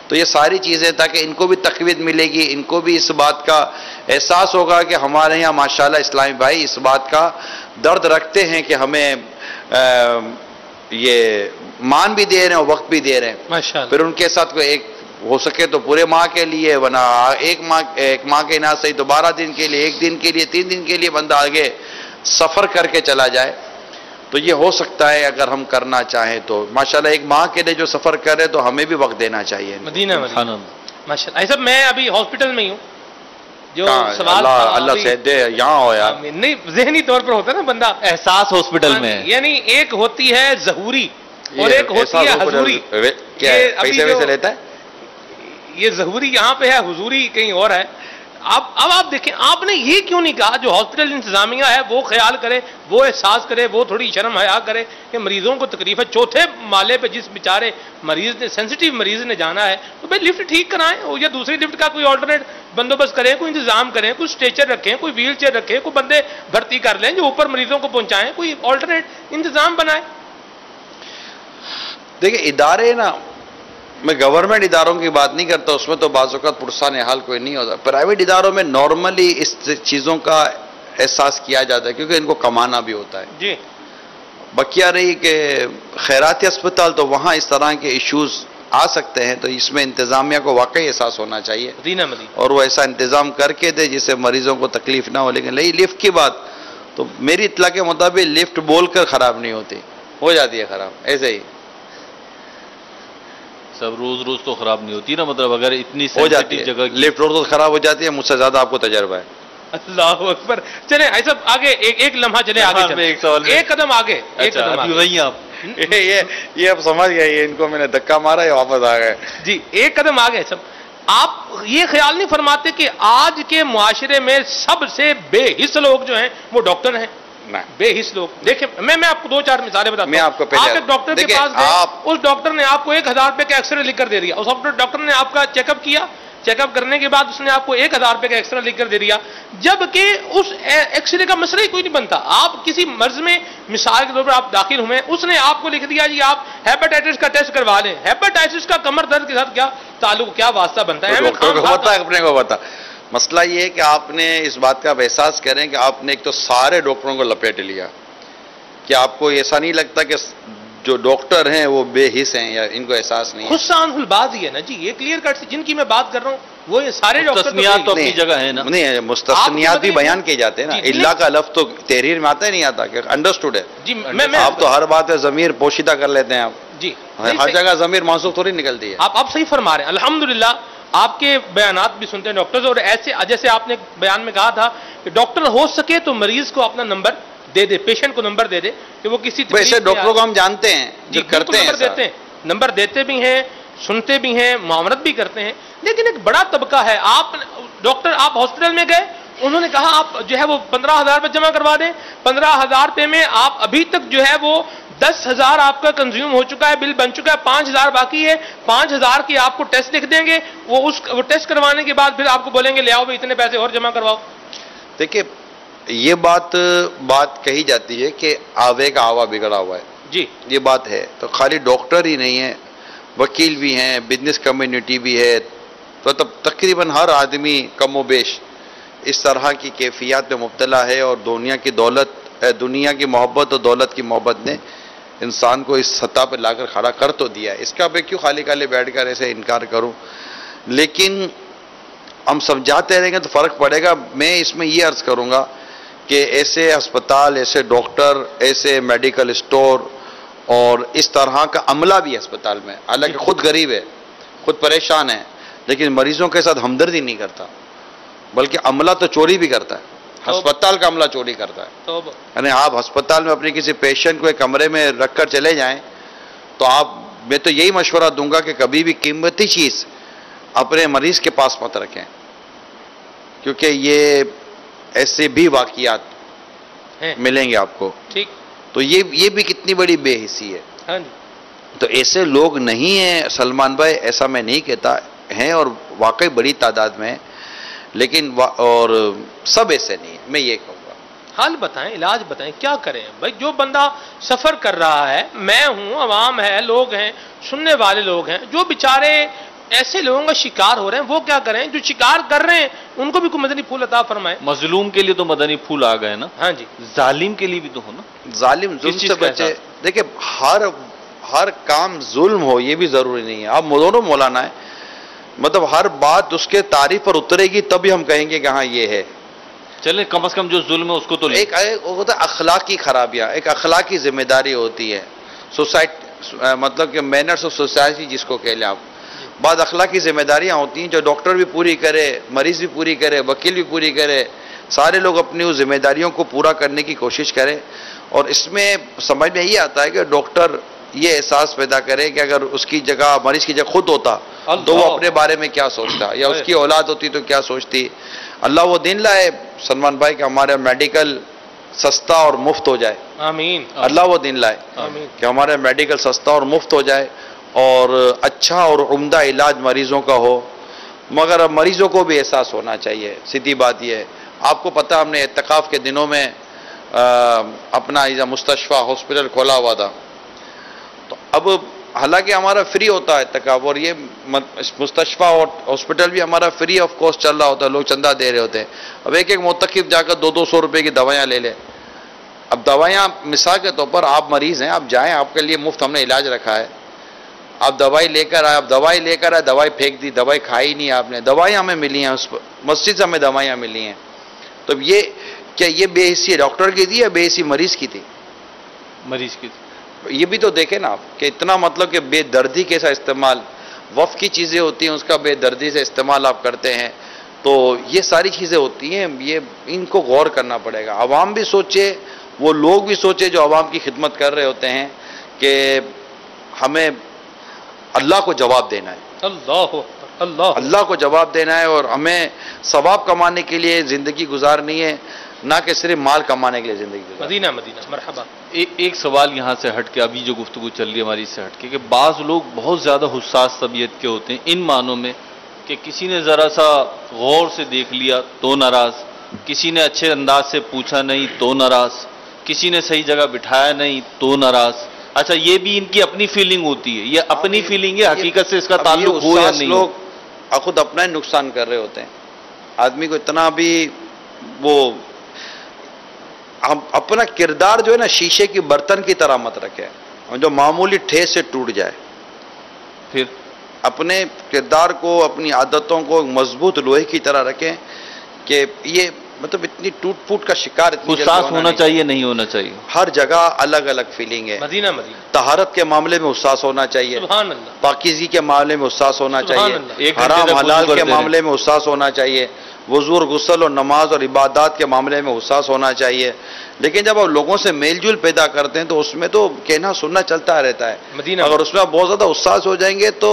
تو یہ ساری چیزیں تاکہ ان کو بھی تقویت ملے گی، ان کو بھی اس بات کا احساس ہوگا کہ ہمارے یہاں ماشاءاللہ اسلامی بھائی اس بات کا درد رکھتے ہیں کہ ہمیں یہ مان بھی دے رہے ہیں اور وقت بھی دے رہے ہیں. ماشاءاللہ. پھر ان کے ساتھ کوئی ایک ہو سکے تو پورے ماہ کے لیے، ورنہ ایک ماہ کے نہ صحیح تو 12 دن کے لیے، 1 دن کے لیے، 3 دن کے لیے بندہ آگے سفر کر کے چلا جائے. تو یہ ہو سکتا ہے اگر ہم کرنا چاہیں تو. ماشاءاللہ 1 ماہ کے لیے جو سفر کرے تو ہمیں بھی وقت دینا چاہیے. مدینہ ماشاءاللہ. ایسا میں ابھی ہاسپٹل میں ہی ہوں. جو سوال اللہ سے دے یہاں ہو یار. نہیں ذہنی طور پر ہوتا ہے نا بندہ احساس ہاسپٹل میں، یعنی ایک ہوتی ہے ظہوری اور ایک ہوتی ہے حضوری. کیا پیسے ویسے لیتا ہے؟ یہ ظہوری یہاں پہ ہے، حضوری کہیں اور ہے. اب آپ دیکھیں، آپ نے یہ کیوں نہیں کہا جو ہاسپٹل انتظامیہ ہے وہ خیال کرے، وہ احساس کرے، وہ تھوڑی شرم حیا کرے کہ مریضوں کو تکلیف ہے. 4تھے مالے پہ جس بیچارے مریض نے، سینسٹیو مریض نے جانا ہے تو بھائی لفٹ ٹھیک کرائیں، یا دوسری لفٹ کا کوئی آلٹرنیٹ بندوبست کریں، کوئی انتظام کریں، کوئی اسٹیچر رکھیں، کوئی ویل چیئر رکھیں، کوئی بندے بھرتی کر لیں جو اوپر مریضوں کو پہنچائیں، کوئی آلٹرنیٹ انتظام بنائیں. دیکھیں ادارے نا، میں گورنمنٹ اداروں کی بات نہیں کرتا، اس میں تو بعض اوقات پرسان حال کوئی نہیں ہوتا. پرائیویٹ اداروں میں نارملی اس چیزوں کا احساس کیا جاتا ہے کیونکہ ان کو کمانا بھی ہوتا ہے. جی. بقیہ رہی کہ خیراتی اسپتال تو وہاں اس طرح کے ایشوز آ سکتے ہیں، تو اس میں انتظامیہ کو واقعی احساس ہونا چاہیے اور وہ ایسا انتظام کر کے دے جس سے مریضوں کو تکلیف نہ ہو. لیکن لفٹ کی بات تو میری اطلاع کے مطابق لفٹ بول کر خراب نہیں ہوتی، ہو جاتی ہے خراب ایسے ہی. سب روز تو خراب نہیں ہوتی نا، مطلب اگر اتنی ہو جاتی ہے جگہ لفٹ روز خراب ہو جاتی ہے. مجھ سے زیادہ آپ کو تجربہ ہے. اللہ اکبر. چلیں ایسا آگے ایک لمحہ چلے آگے، ایک قدم آگے، ایک قدم آگے. آپ یہ اب سمجھ گئے، ان کو میں نے دھکا مارا ہے واپس آ گئے. جی ایک قدم آگے. سب آپ یہ خیال نہیں فرماتے کہ آج کے معاشرے میں سب سے بے حس لوگ جو ہیں وہ ڈاکٹر ہیں؟ بے حس لوگ. دیکھیں میں آپ کو 2-4 مثالیں بتاتا ہوں. میں آپ کو پہلے آپ ایک ڈاکٹر کے پاس گئے، اس ڈاکٹر نے آپ کو 1000 روپے کا ایکس رے لکھ کر دے دیا. اس ڈاکٹر نے آپ کا چیک اپ کیا، چیک اپ کرنے کے بعد اس نے آپ کو 1000 روپے کا ایکسرا لکھ کر دے دیا، جبکہ اس ایکسرے کا مسئلہ ہی کوئی نہیں بنتا. آپ کسی مرض میں مثال کے طور پر آپ داخل ہوئے، اس نے آپ کو لکھ دیا جی آپ ہیپاٹائٹس کا ٹیسٹ کروا لیں. ہیپاٹائٹس کا کمر درد کے ساتھ کیا تعلق، کیا واسطہ بنتا ہے؟ ڈاکٹر کو پتا ہے، اپنے کو پتا. مسئلہ یہ ہے کہ آپ نے اس بات کا احساس کریں کہ آپ نے ایک تو سارے ڈاکٹروں کو لپیٹ لیا، کہ آپ کو ایسا نہیں لگتا کہ جو ڈاکٹر ہیں وہ بے حس ہیں یا ان کو احساس نہیں ہے. خصان الباز ہی ہے نا جی، یہ کلیئر کٹ جن کی میں بات کر رہا ہوں وہ یہ سارے ڈاکٹر تسمیات تو اپنی جگہ ہے نا. نہیں، مستثنیات بھی بیان کیے جاتے ہیں نا. اللہ کا لفظ تو تحریر میں آتا ہی نہیں آتا کہ انڈرسٹوڈ ہے جی. آپ تو ہر بات ہے ضمیر پوشیدہ کر لیتے ہیں آپ جی، ہر جگہ ضمیر منسوخ تھوڑی نکلتی ہے. آپ صحیح فرما رہے ہیں. الحمدللہ آپ کے بیانات بھی سنتے ہیں ڈاکٹرز، اور ایسے جیسے آپ نے بیان میں کہا تھا کہ ڈاکٹر ہو سکے تو مریض کو اپنا نمبر دے دے، پیشنٹ کو نمبر دے دے کہ وہ کسی ویسے ڈاکٹروں کو ہم جانتے ہیں جو کرتے ہیں، نمبر دیتے بھی ہیں، سنتے بھی ہیں، معاونت بھی کرتے ہیں. لیکن ایک بڑا طبقہ ہے. آپ ڈاکٹر آپ ہاسپٹل میں گئے، انہوں نے کہا آپ جو ہے وہ 15,000 روپے جمع کروا دیں. 15,000 روپے میں آپ ابھی تک جو ہے وہ 10,000 آپ کا کنزیوم ہو چکا ہے، بل بن چکا ہے، 5,000 باقی ہے. 5,000 کی آپ کو ٹیسٹ لکھ دیں گے، وہ ٹیسٹ کروانے کے بعد پھر آپ کو بولیں گے لے آؤ بھائی اتنے پیسے اور جمع کرواؤ. دیکھیے یہ بات کہی جاتی ہے کہ آوے کا آوا بگڑا ہوا ہے جی. یہ بات ہے. تو خالی ڈاکٹر ہی نہیں ہے، وکیل بھی ہیں، بزنس کمیونٹی بھی ہے، تو تقریباً ہر آدمی کم و بیش اس طرح کی کیفیات میں مبتلا ہے. اور دنیا کی محبت اور دولت کی محبت نے انسان کو اس سطح پہ لا کر کھڑا کر تو دیا ہے. اس کا میں کیوں خالی خالی بیٹھ کر ایسے انکار کروں. لیکن ہم سمجھاتے رہیں گے تو فرق پڑے گا. میں اس میں یہ عرض کروں گا کہ ایسے ہسپتال، ایسے ڈاکٹر، ایسے میڈیکل اسٹور اور اس طرح کا عملہ بھی ہے ہسپتال میں، حالانکہ خود غریب ہے، خود پریشان ہے، لیکن مریضوں کے ساتھ ہمدردی نہیں کرتا، بلکہ عملہ تو چوری بھی کرتا ہے. ہسپتال کا عملہ چوری کرتا ہے. یعنی آپ ہسپتال میں اپنی کسی پیشنٹ کو ایک کمرے میں رکھ کر چلے جائیں تو میں تو یہی مشورہ دوں گا کہ کبھی بھی قیمتی چیز اپنے مریض کے پاس مت رکھیں، کیونکہ یہ ایسے بھی واقعات ملیں گے آپ کو. ٹھیک. تو یہ بھی کتنی بڑی بے حسی ہے. ہاں جی. تو ایسے لوگ نہیں ہیں سلمان بھائی، ایسا میں نہیں کہتا، ہیں اور واقعی بڑی تعداد میں، لیکن اور سب ایسے نہیں ہیں. میں یہ کہوں گا حال بتائیں، علاج بتائیں، کیا کریں بھائی. جو بندہ سفر کر رہا ہے، میں ہوں، عوام ہے، لوگ ہیں، سننے والے لوگ ہیں، جو بیچارے ایسے لوگوں کا شکار ہو رہے ہیں وہ کیا کریں؟ جو شکار کر رہے ہیں ان کو بھی کوئی مدنی پھول عطا فرمائے. مظلوم کے لیے تو مدنی پھول آ گئے نا. ہاں جی. ظالم کے لیے بھی تو ہو نا. ظالم ظلم سے بچے. دیکھیں ہر کام ظلم ہو یہ بھی ضروری نہیں ہے. آپ دونوں مولانا ہے، مطلب ہر بات اس کے تعریف پر اترے گی تبھی ہم کہیں گے کہ ہاں یہ ہے. چلے کم از کم جو ظلم ہے اس کو تو ایک ہوتا ہے اخلاقی خرابیاں، ایک اخلاقی ذمہ داری ہوتی ہے. مطلب کہ مینرز آف سوسائٹی جس کو کہہ لیں آپ، بعض اخلاقی ذمہ داریاں ہوتی ہیں جو ڈاکٹر بھی پوری کرے، مریض بھی پوری کرے، وکیل بھی پوری کرے، سارے لوگ اپنی اس ذمہ داریوں کو پورا کرنے کی کوشش کریں. اور اس میں سمجھ میں یہ آتا ہے کہ ڈاکٹر یہ احساس پیدا کرے کہ اگر اس کی جگہ، مریض کی جگہ خود ہوتا تو وہ اپنے بارے میں کیا سوچتا، یا اس کی اولاد ہوتی تو کیا سوچتی. اللہ وہ دن لائے سلمان بھائی کہ ہمارا میڈیکل سستا اور مفت ہو جائے. آمین. اللہ وہ دن لائے کہ ہمارا میڈیکل سستا اور مفت ہو جائے اور اچھا اور عمدہ علاج مریضوں کا ہو. مگر مریضوں کو بھی احساس ہونا چاہیے. سیدھی بات یہ ہے، آپ کو پتہ ہم نے اعتکاف کے دنوں میں اپنا مستشفی ہاسپٹل کھولا ہوا تھا. تو اب حالانکہ ہمارا فری ہوتا ہے اعتکاف، اور یہ مستشفی اور ہاسپٹل بھی ہمارا فری آف کاسٹ چل رہا ہوتا ہے، لوگ چندہ دے رہے ہوتے ہیں. اب ایک معتکف جا کر 200 روپے کی دوائیاں لے لے. اب دوائیاں مثال کے طور پر آپ مریض ہیں، آپ جائیں، آپ کے لیے مفت ہم نے علاج رکھا ہے، آپ دوائی لے کر آئے، دوائی پھینک دی، دوائی کھائی نہیں آپ نے. دوائیاں ہمیں ملی ہیں، اس مسجد سے ہمیں دوائیاں ملی ہیں. تو کیا یہ بے حسی ڈاکٹر کی تھی یا بے حسی مریض کی تھی؟ مریض کی تھی. یہ بھی تو دیکھیں نا آپ کہ اتنا مطلب کہ بے دردی کیسا استعمال، وقف کی چیزیں ہوتی ہیں اس کا بے دردی سے استعمال آپ کرتے ہیں. تو یہ ساری چیزیں ہوتی ہیں، ان کو غور کرنا پڑے گا. عوام بھی سوچے، وہ لوگ بھی سوچے جو عوام کی خدمت کر رہے ہوتے ہیں کہ ہمیں اللہ کو جواب دینا ہے. اللہ کو جواب دینا ہے، اور ہمیں ثواب کمانے کے لیے زندگی گزارنی ہے، نہ کہ صرف مال کمانے کے لیے زندگی گزارنی. مدینہ مرحبا. ایک سوال یہاں سے ہٹ کے، ابھی جو گفتگو چل رہی ہے ہماری سے ہٹ کے، کہ بعض لوگ بہت زیادہ حساس طبیعت کے ہوتے ہیں، ان معنوں میں کہ کسی نے ذرا سا غور سے دیکھ لیا تو ناراض، کسی نے اچھے انداز سے پوچھا نہیں تو ناراض، کسی نے صحیح جگہ بٹھایا نہیں تو ناراض. اچھا یہ بھی ان کی اپنی فیلنگ ہوتی ہے، یہ اپنی فیلنگ ہے، حقیقت سے اس کا تعلق ہو یا نہیں. لوگ خود اپنا ہی نقصان کر رہے ہوتے ہیں. آدمی کو اتنا بھی وہ اپنا کردار جو ہے نا شیشے کی برتن کی طرح مت رکھے جو معمولی ٹھیس سے ٹوٹ جائے. پھر اپنے کردار کو، اپنی عادتوں کو مضبوط لوہے کی طرح رکھیں کہ یہ مطلب اتنی ٹوٹ پھوٹ کا شکار حساس ہونا چاہیے نہیں ہونا چاہیے. ہر جگہ الگ الگ فیلنگ ہے. مدینہ طہارت کے معاملے میں حساس ہونا چاہیے، سبحان اللہ. پاکیزگی کے معاملے میں حساس ہونا چاہیے، ایک حرام گھنٹے حلال تک کے وضو معاملے میں حساس ہونا چاہیے، وضو اور غسل اور نماز اور عبادات کے معاملے میں حساس ہونا چاہیے. لیکن جب آپ لوگوں سے میل جول پیدا کرتے ہیں تو اس میں تو کہنا سننا چلتا رہتا ہے. اگر اس میں آپ بہت زیادہ حساس ہو جائیں گے تو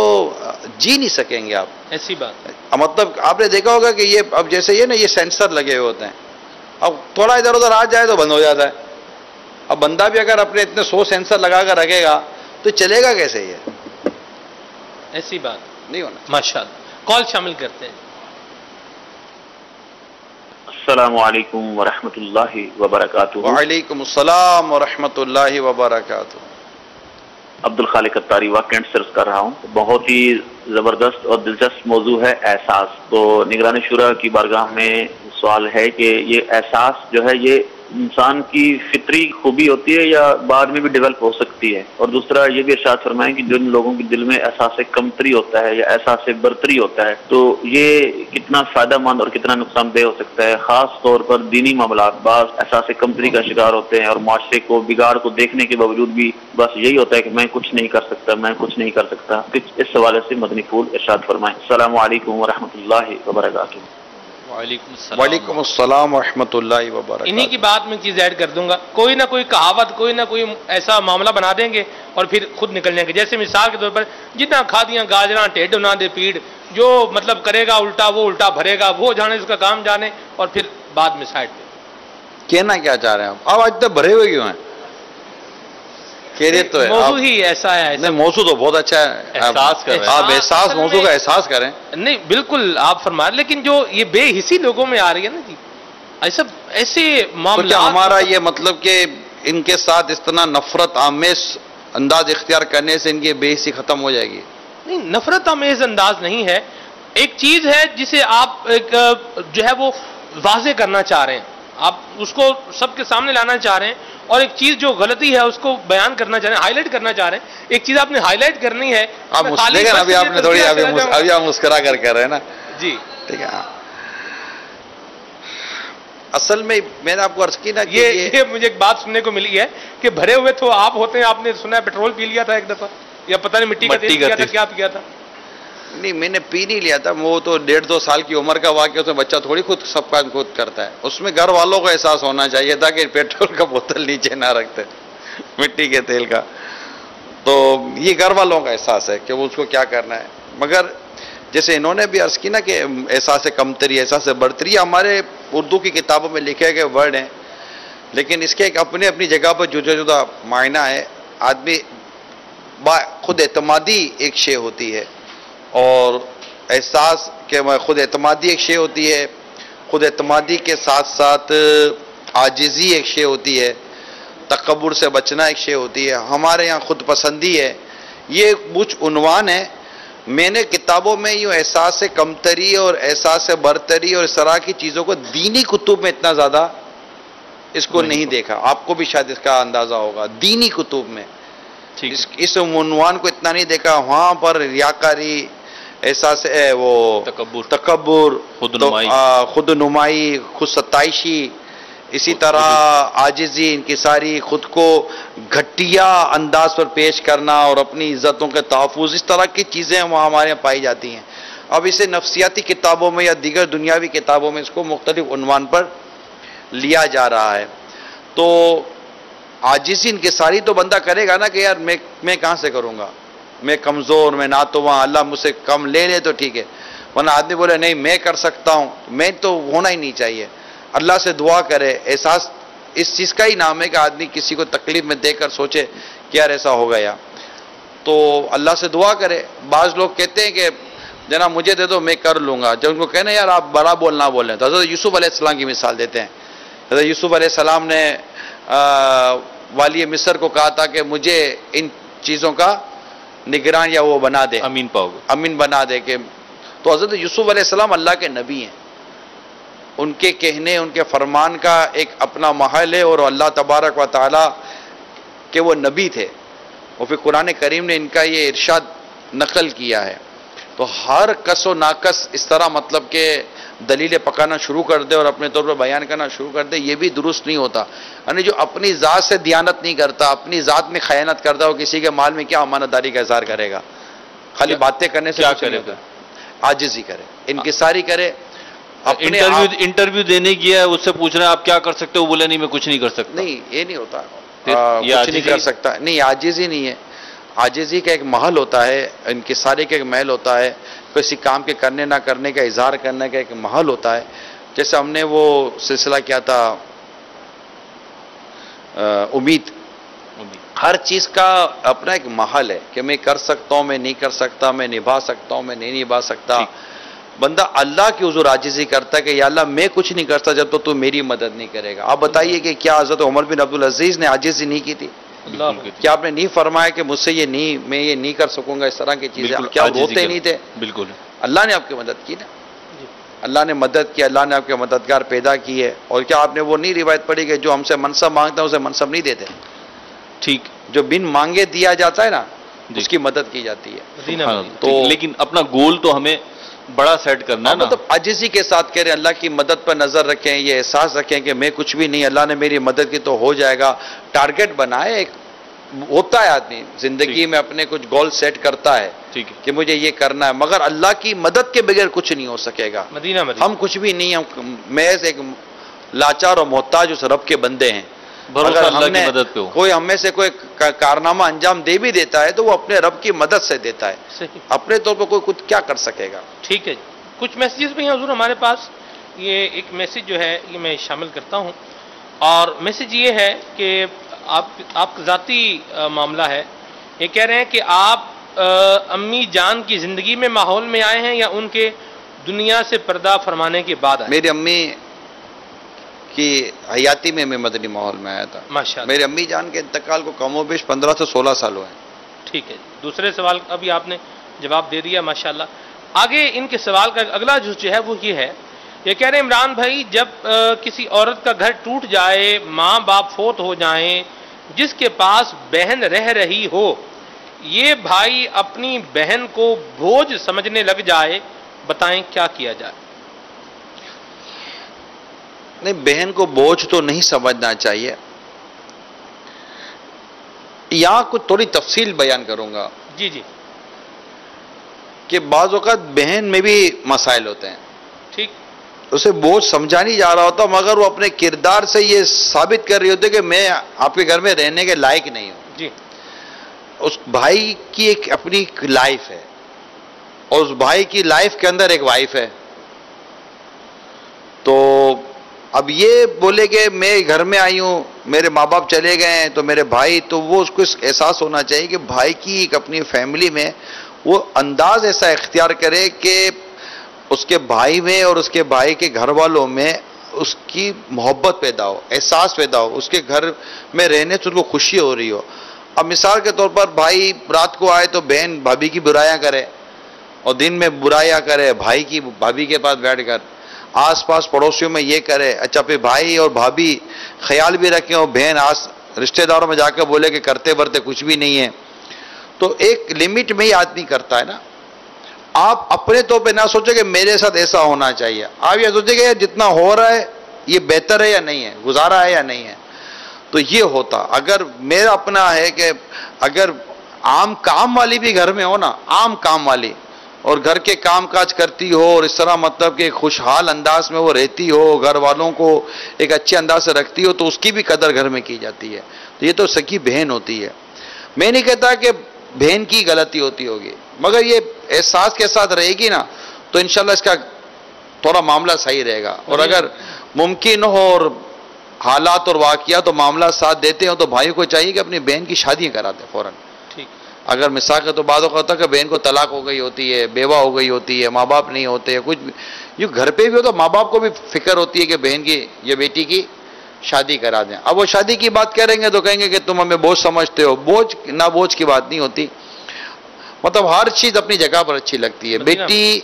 جی نہیں سکیں گے آپ. ایسی بات مطلب آپ نے دیکھا ہوگا کہ یہ اب جیسے یہ نا یہ سینسر لگے ہوئے ہوتے ہیں، اب تھوڑا ادھر ادھر آ جائے تو بند ہو جاتا ہے. اب بندہ بھی اگر اپنے اتنے 100 سینسر لگا کر رکھے گا تو چلے گا کیسے؟ یہ ایسی بات نہیں ہونا. ماشاءاللہ. کال شامل کرتے ہیں. السلام علیکم ورحمۃ اللہ وبرکاتہ. وعلیکم السلام ورحمۃ اللہ وبرکاتہ. عبد الخالق اتاری کینٹ سے عرض کر رہا ہوں. بہت ہی زبردست اور دلچسپ موضوع ہے احساس. تو نگران شورا کی بارگاہ میں سوال ہے کہ یہ احساس جو ہے یہ انسان کی فطری خوبی ہوتی ہے یا بعد میں بھی ڈیولپ ہو سکتی ہے؟ اور دوسرا یہ بھی ارشاد فرمائیں کہ جن لوگوں کے دل میں احساس کمتری ہوتا ہے یا احساس برتری ہوتا ہے تو یہ کتنا فائدہ مند اور کتنا نقصان دہ ہو سکتا ہے؟ خاص طور پر دینی معاملات بعض احساس کمتری کا شکار ہوتے ہیں اور معاشرے کو بگاڑ کو دیکھنے کے باوجود بھی بس یہی ہوتا ہے کہ میں کچھ نہیں کر سکتا، میں کچھ نہیں کر سکتا. اس حوالے سے مدنی پھول ارشاد فرمائیں. السلام علیکم ورحمۃ اللہ وبرکاتہ. وعلیکم السلام ورحمۃ اللہ وبرکاتہ. انہی کی بات میں چیز ایڈ کر دوں گا. کوئی نہ کوئی کہاوت، کوئی نہ کوئی ایسا معاملہ بنا دیں گے اور پھر خود نکل جائیں گے. جیسے مثال کے طور پر جتنا کھا دیا گاجراں ٹیڈ نہ دے پیڑ، جو مطلب کرے گا الٹا وہ الٹا بھرے گا، وہ جانے اس کا کام جانے، اور پھر بعد میں سائڈ پہ. کہنا کیا چاہ رہے ہیں آپ؟ آج تک بھرے ہوئے کیوں ہیں؟ تو ہے موضوع ہی ایسا ہے. نہیں موضوع تو بہت اچھا ہے. احساس کریں. آپ احساس موضوع کا احساس کریں. نہیں بالکل آپ فرما رہے، لیکن جو یہ بے حسی لوگوں میں آ رہی ہے نا جی، ایسے معاملات. ہمارا یہ مطلب کہ ان کے ساتھ اس طرح نفرت آمیز انداز اختیار کرنے سے ان کی بے حسی ختم ہو جائے گی؟ نہیں، نفرت آمیز انداز نہیں ہے. ایک چیز ہے جسے آپ ایک جو ہے وہ واضح کرنا چاہ رہے ہیں، آپ اس کو سب کے سامنے لانا چاہ رہے ہیں، اور ایک چیز جو غلطی ہے اس کو بیان کرنا چاہ رہے ہیں، ہائی لائٹ کرنا چاہ رہے ہیں. ایک چیز آپ نے ہائی لائٹ کرنی ہے. آپ ابھی آپ نے تھوڑی ابھی آپ مسکرا کر کہہ رہے ہیں نا جی ٹھیک ہے. اصل میں میں نے آپ کو عرض کی نا کہ یہ مجھے ایک بات سننے کو ملی ہے کہ بھرے ہوئے تو آپ ہوتے ہیں. آپ نے سنا ہے پیٹرول پی لیا تھا ایک دفعہ، یا پتہ نہیں مٹی کا تیل پیا تھا، کیا پیا تھا؟ نہیں میں نے پی نہیں لیا تھا. وہ تو 1.5-2 سال کی عمر کا واقعہ، اس میں بچہ تھوڑی خود سب کام خود کرتا ہے. اس میں گھر والوں کو احساس ہونا چاہیے تھا کہ پیٹرول کا بوتل نیچے نہ رکھتے، مٹی کے تیل کا. تو یہ گھر والوں کا احساس ہے کہ وہ اس کو کیا کرنا ہے. مگر جیسے انہوں نے بھی عرض کی نا کہ احساس کمتری، احساس برتری ہمارے اردو کی کتابوں میں لکھے گئے ورڈ ہیں، لیکن اس کے ایک اپنی اپنی جگہ پر جدا جدا معنی ہے. آدمی خود اعتمادی ایک شے ہوتی ہے، اور احساس کہ خود اعتمادی ایک شے ہوتی ہے. خود اعتمادی کے ساتھ ساتھ عاجزی ایک شے ہوتی ہے. تکبر سے بچنا ایک شے ہوتی ہے. ہمارے یہاں خود پسندی ہے. یہ کچھ عنوان ہے. میں نے کتابوں میں یہ احساس کمتری اور احساس برتری اور اس طرح کی چیزوں کو دینی کتب میں اتنا زیادہ اس کو نہیں دیکھا. آپ کو بھی شاید اس کا اندازہ ہوگا. دینی کتب میں اس عنوان کو اتنا نہیں دیکھا. وہاں پر ریاکاری، احساس وہ تکبر، خود نمائی، خود ستائشی، اسی طرح عاجزی، انکساری، خود کو گھٹیا انداز پر پیش کرنا اور اپنی عزتوں کے تحفظ، اس طرح کی چیزیں وہاں ہمارے یہاں پائی جاتی ہیں. اب اسے نفسیاتی کتابوں میں یا دیگر دنیاوی کتابوں میں اس کو مختلف عنوان پر لیا جا رہا ہے. تو عاجزی انکساری تو بندہ کرے گا نا کہ یار میں کہاں سے کروں گا، میں کمزور، میں نہ تو وہاں اللہ مجھ سے کم لے لے تو ٹھیک ہے، ورنہ آدمی بولے نہیں میں کر سکتا ہوں، میں تو ہونا ہی نہیں چاہیے. اللہ سے دعا کرے. احساس اس چیز کا ہی نام ہے کہ آدمی کسی کو تکلیف میں دیکھ کر سوچے کہ یار ایسا ہو گیا، تو اللہ سے دعا کرے. بعض لوگ کہتے ہیں کہ جناب مجھے دے دو میں کر لوں گا. جب ان کو کہنا یار آپ بڑا بول نہ بولیں تو حضرت یوسف علیہ السلام کی مثال دیتے ہیں. حضرت یوسف علیہ السلام نے والی مصر کو کہا تھا کہ مجھے ان چیزوں کا نگران یا وہ بنا دے, امین پاؤ گے, امین بنا دے. کہ تو حضرت یوسف علیہ السلام اللہ کے نبی ہیں, ان کے کہنے ان کے فرمان کا ایک اپنا محل ہے, اور اللہ تبارک و تعالی کہ وہ نبی تھے, اور پھر قرآن کریم نے ان کا یہ ارشاد نقل کیا ہے. تو ہر کس و ناقص اس طرح مطلب کہ دلیلیں پکانا شروع کر دے اور اپنے طور پر بیان کرنا شروع کر دے, یہ بھی درست نہیں ہوتا. یعنی جو اپنی ذات سے دیانت نہیں کرتا, اپنی ذات میں خیانت کرتا, وہ کسی کے مال میں کیا امانت داری کا اظہار کرے گا؟ خالی باتیں کرنے سے کیا کچھ نہیں کرے ہوتا. عاجزی کرے, انکساری کرے. اپنے انٹرویو دینے کی ہے, اس سے پوچھ رہے ہیں آپ کیا کر سکتے ہو, بولے نہیں میں کچھ نہیں کر سکتا. نہیں, یہ نہیں ہوتا, کچھ نہیں کر سکتا. نہیں, عاجزی نہیں ہے. عاجزی کا ایک محل ہوتا ہے, انکساری کا ایک محل ہوتا ہے, کسی کام کے کرنے نہ کرنے کا اظہار کرنے کا ایک محل ہوتا ہے. جیسے ہم نے وہ سلسلہ کیا تھا امید, ہر چیز کا اپنا ایک محل ہے کہ میں کر سکتا ہوں, میں نہیں کر سکتا, میں نبھا سکتا ہوں, میں نہیں نبھا سکتا. بندہ اللہ کی حضور عاجزی کرتا ہے کہ یا اللہ میں کچھ نہیں کرتا جب تو میری مدد نہیں کرے گا. آپ بتائیے کہ کیا حضرت عمر بن عبدالعزیز نے عاجزی نہیں کی تھی؟ کیا آپ نے نہیں فرمایا کہ مجھ سے یہ نہیں, میں یہ نہیں کر سکوں گا, اس طرح کی چیزیں؟ کیا روتے نہیں تھے؟ بالکل. اللہ نے آپ کی مدد کی نا, اللہ نے مدد کی, اللہ نے آپ کے مددگار پیدا کی ہے. اور کیا آپ نے وہ نہیں روایت پڑھی کہ جو ہم سے منصب مانگتا ہے اسے منصب نہیں دیتے؟ ٹھیک, جو بن مانگے دیا جاتا ہے نا اس کی مدد کی جاتی ہے. تو لیکن اپنا گول تو ہمیں بڑا سیٹ کرنا ہے نا. مطلب عاجزی کے ساتھ کہہ رہے ہیں, اللہ کی مدد پر نظر رکھیں, یہ احساس رکھیں کہ میں کچھ بھی نہیں, اللہ نے میری مدد کی تو ہو جائے گا. ٹارگٹ بنائے, ایک ہوتا ہے آدمی زندگی میں اپنے کچھ گول سیٹ کرتا ہے کہ مجھے یہ کرنا ہے, مگر اللہ کی مدد کے بغیر کچھ نہیں ہو سکے گا. ہم کچھ بھی نہیں, ہم محض ایک لاچار اور محتاج اس رب کے بندے ہیں. اگر اللہ کی مدد پہ ہو, کوئی ہم میں سے کوئی کارنامہ انجام دے بھی دیتا ہے تو وہ اپنے رب کی مدد سے دیتا ہے, اپنے طور پر کوئی کچھ کیا کر سکے گا. ٹھیک ہے, کچھ میسیجز بھی ہیں حضور ہمارے پاس. یہ ایک میسیج جو ہے یہ میں شامل کرتا ہوں, اور میسیج یہ ہے کہ آپ کا ذاتی معاملہ ہے. یہ کہہ رہے ہیں کہ آپ امی جان کی زندگی میں ماحول میں آئے ہیں یا ان کے دنیا سے پردہ فرمانے کے بعد آئے؟ میری امی کی حیاتی میں مدنی ماحول میں آیا تھا. ماشاءاللہ. میری امی جان کے انتقال کو کم و بیش 15 سے 16 سال ہوئے ہیں. ٹھیک ہے, دوسرے سوال ابھی آپ نے جواب دے دیا ماشاءاللہ. آگے ان کے سوال کا اگلا جو ہے وہ یہ ہے, یہ کہہ رہے ہیں عمران بھائی جب کسی عورت کا گھر ٹوٹ جائے, ماں باپ فوت ہو جائیں, جس کے پاس بہن رہ رہی ہو, یہ بھائی اپنی بہن کو بوجھ سمجھنے لگ جائے, بتائیں کیا کیا جائے؟ نہیں, بہن کو بوجھ تو نہیں سمجھنا چاہیے. یہاں کچھ تھوڑی تفصیل بیان کروں گا. جی جی. کہ بعض اوقات بہن میں بھی مسائل ہوتے ہیں. ٹھیک, اسے بوجھ سمجھا نہیں جا رہا ہوتا, مگر وہ اپنے کردار سے یہ ثابت کر رہی ہوتی ہے کہ میں آپ کے گھر میں رہنے کے لائق نہیں ہوں. جی. اس بھائی کی ایک اپنی لائف ہے, اور اس بھائی کی لائف کے اندر ایک وائف ہے. تو اب یہ بولے کہ میں گھر میں آئی ہوں, میرے ماں باپ چلے گئے ہیں, تو میرے بھائی, تو وہ اس کو احساس ہونا چاہیے کہ بھائی کی ایک اپنی فیملی میں وہ انداز ایسا اختیار کرے کہ اس کے بھائی میں اور اس کے بھائی کے گھر والوں میں اس کی محبت پیدا ہو, احساس پیدا ہو, اس کے گھر میں رہنے سے اس کو خوشی ہو رہی ہو. اب مثال کے طور پر بھائی رات کو آئے تو بہن بھابھی کی برائیاں کرے, اور دن میں برائیاں کرے بھائی کی بھابھی کے پاس بیٹھ کر, آس پاس پڑوسیوں میں یہ کرے. اچھا, پھر بھائی اور بھابھی خیال بھی رکھیں, اور بہن رشتہ داروں میں جا کے بولے کہ کرتے برتے کچھ بھی نہیں ہے. تو ایک لمٹ میں ہی آدمی کرتا ہے نا. آپ اپنے طور پہ نہ سوچیں کہ میرے ساتھ ایسا ہونا چاہیے, آپ یہ سوچیں کہ جتنا ہو رہا ہے یہ بہتر ہے یا نہیں ہے, گزارا ہے یا نہیں ہے. تو یہ ہوتا, اگر میرا اپنا ہے کہ اگر عام کام والی بھی گھر میں ہو نا, عام کام والی, اور گھر کے کام کاج کرتی ہو, اور اس طرح مطلب کہ خوشحال انداز میں وہ رہتی ہو, گھر والوں کو ایک اچھے انداز سے رکھتی ہو, تو اس کی بھی قدر گھر میں کی جاتی ہے. تو یہ تو سکی بہن ہوتی ہے. میں نہیں کہتا کہ بہن کی غلطی ہوتی ہوگی, مگر یہ احساس کے ساتھ رہے گی نا تو انشاءاللہ اس کا تھوڑا معاملہ صحیح رہے گا. اور اگر ممکن ہو اور حالات اور واقعات اور معاملات ساتھ دیتے ہوں تو بھائیوں کو چاہیے کہ اپنی بہن کی شادی کرا دیں فوراً. اگر مثال کے تو بعض اوقات ہوتا ہے کہ بہن کو طلاق ہو گئی ہوتی ہے، بیوہ ہو گئی ہوتی ہے، ماں باپ نہیں ہوتے، کچھ بھی یہ گھر پہ بھی ہوتا، ماں باپ کو بھی فکر ہوتی ہے کہ بہن کی یا بیٹی کی شادی کرا دیں. اب وہ شادی کی بات کریں گے تو کہیں گے کہ تم ہمیں بوجھ سمجھتے ہو. بوجھ نہ بوجھ کی بات نہیں ہوتی، مطلب ہر چیز اپنی جگہ پر اچھی لگتی ہے. بیٹی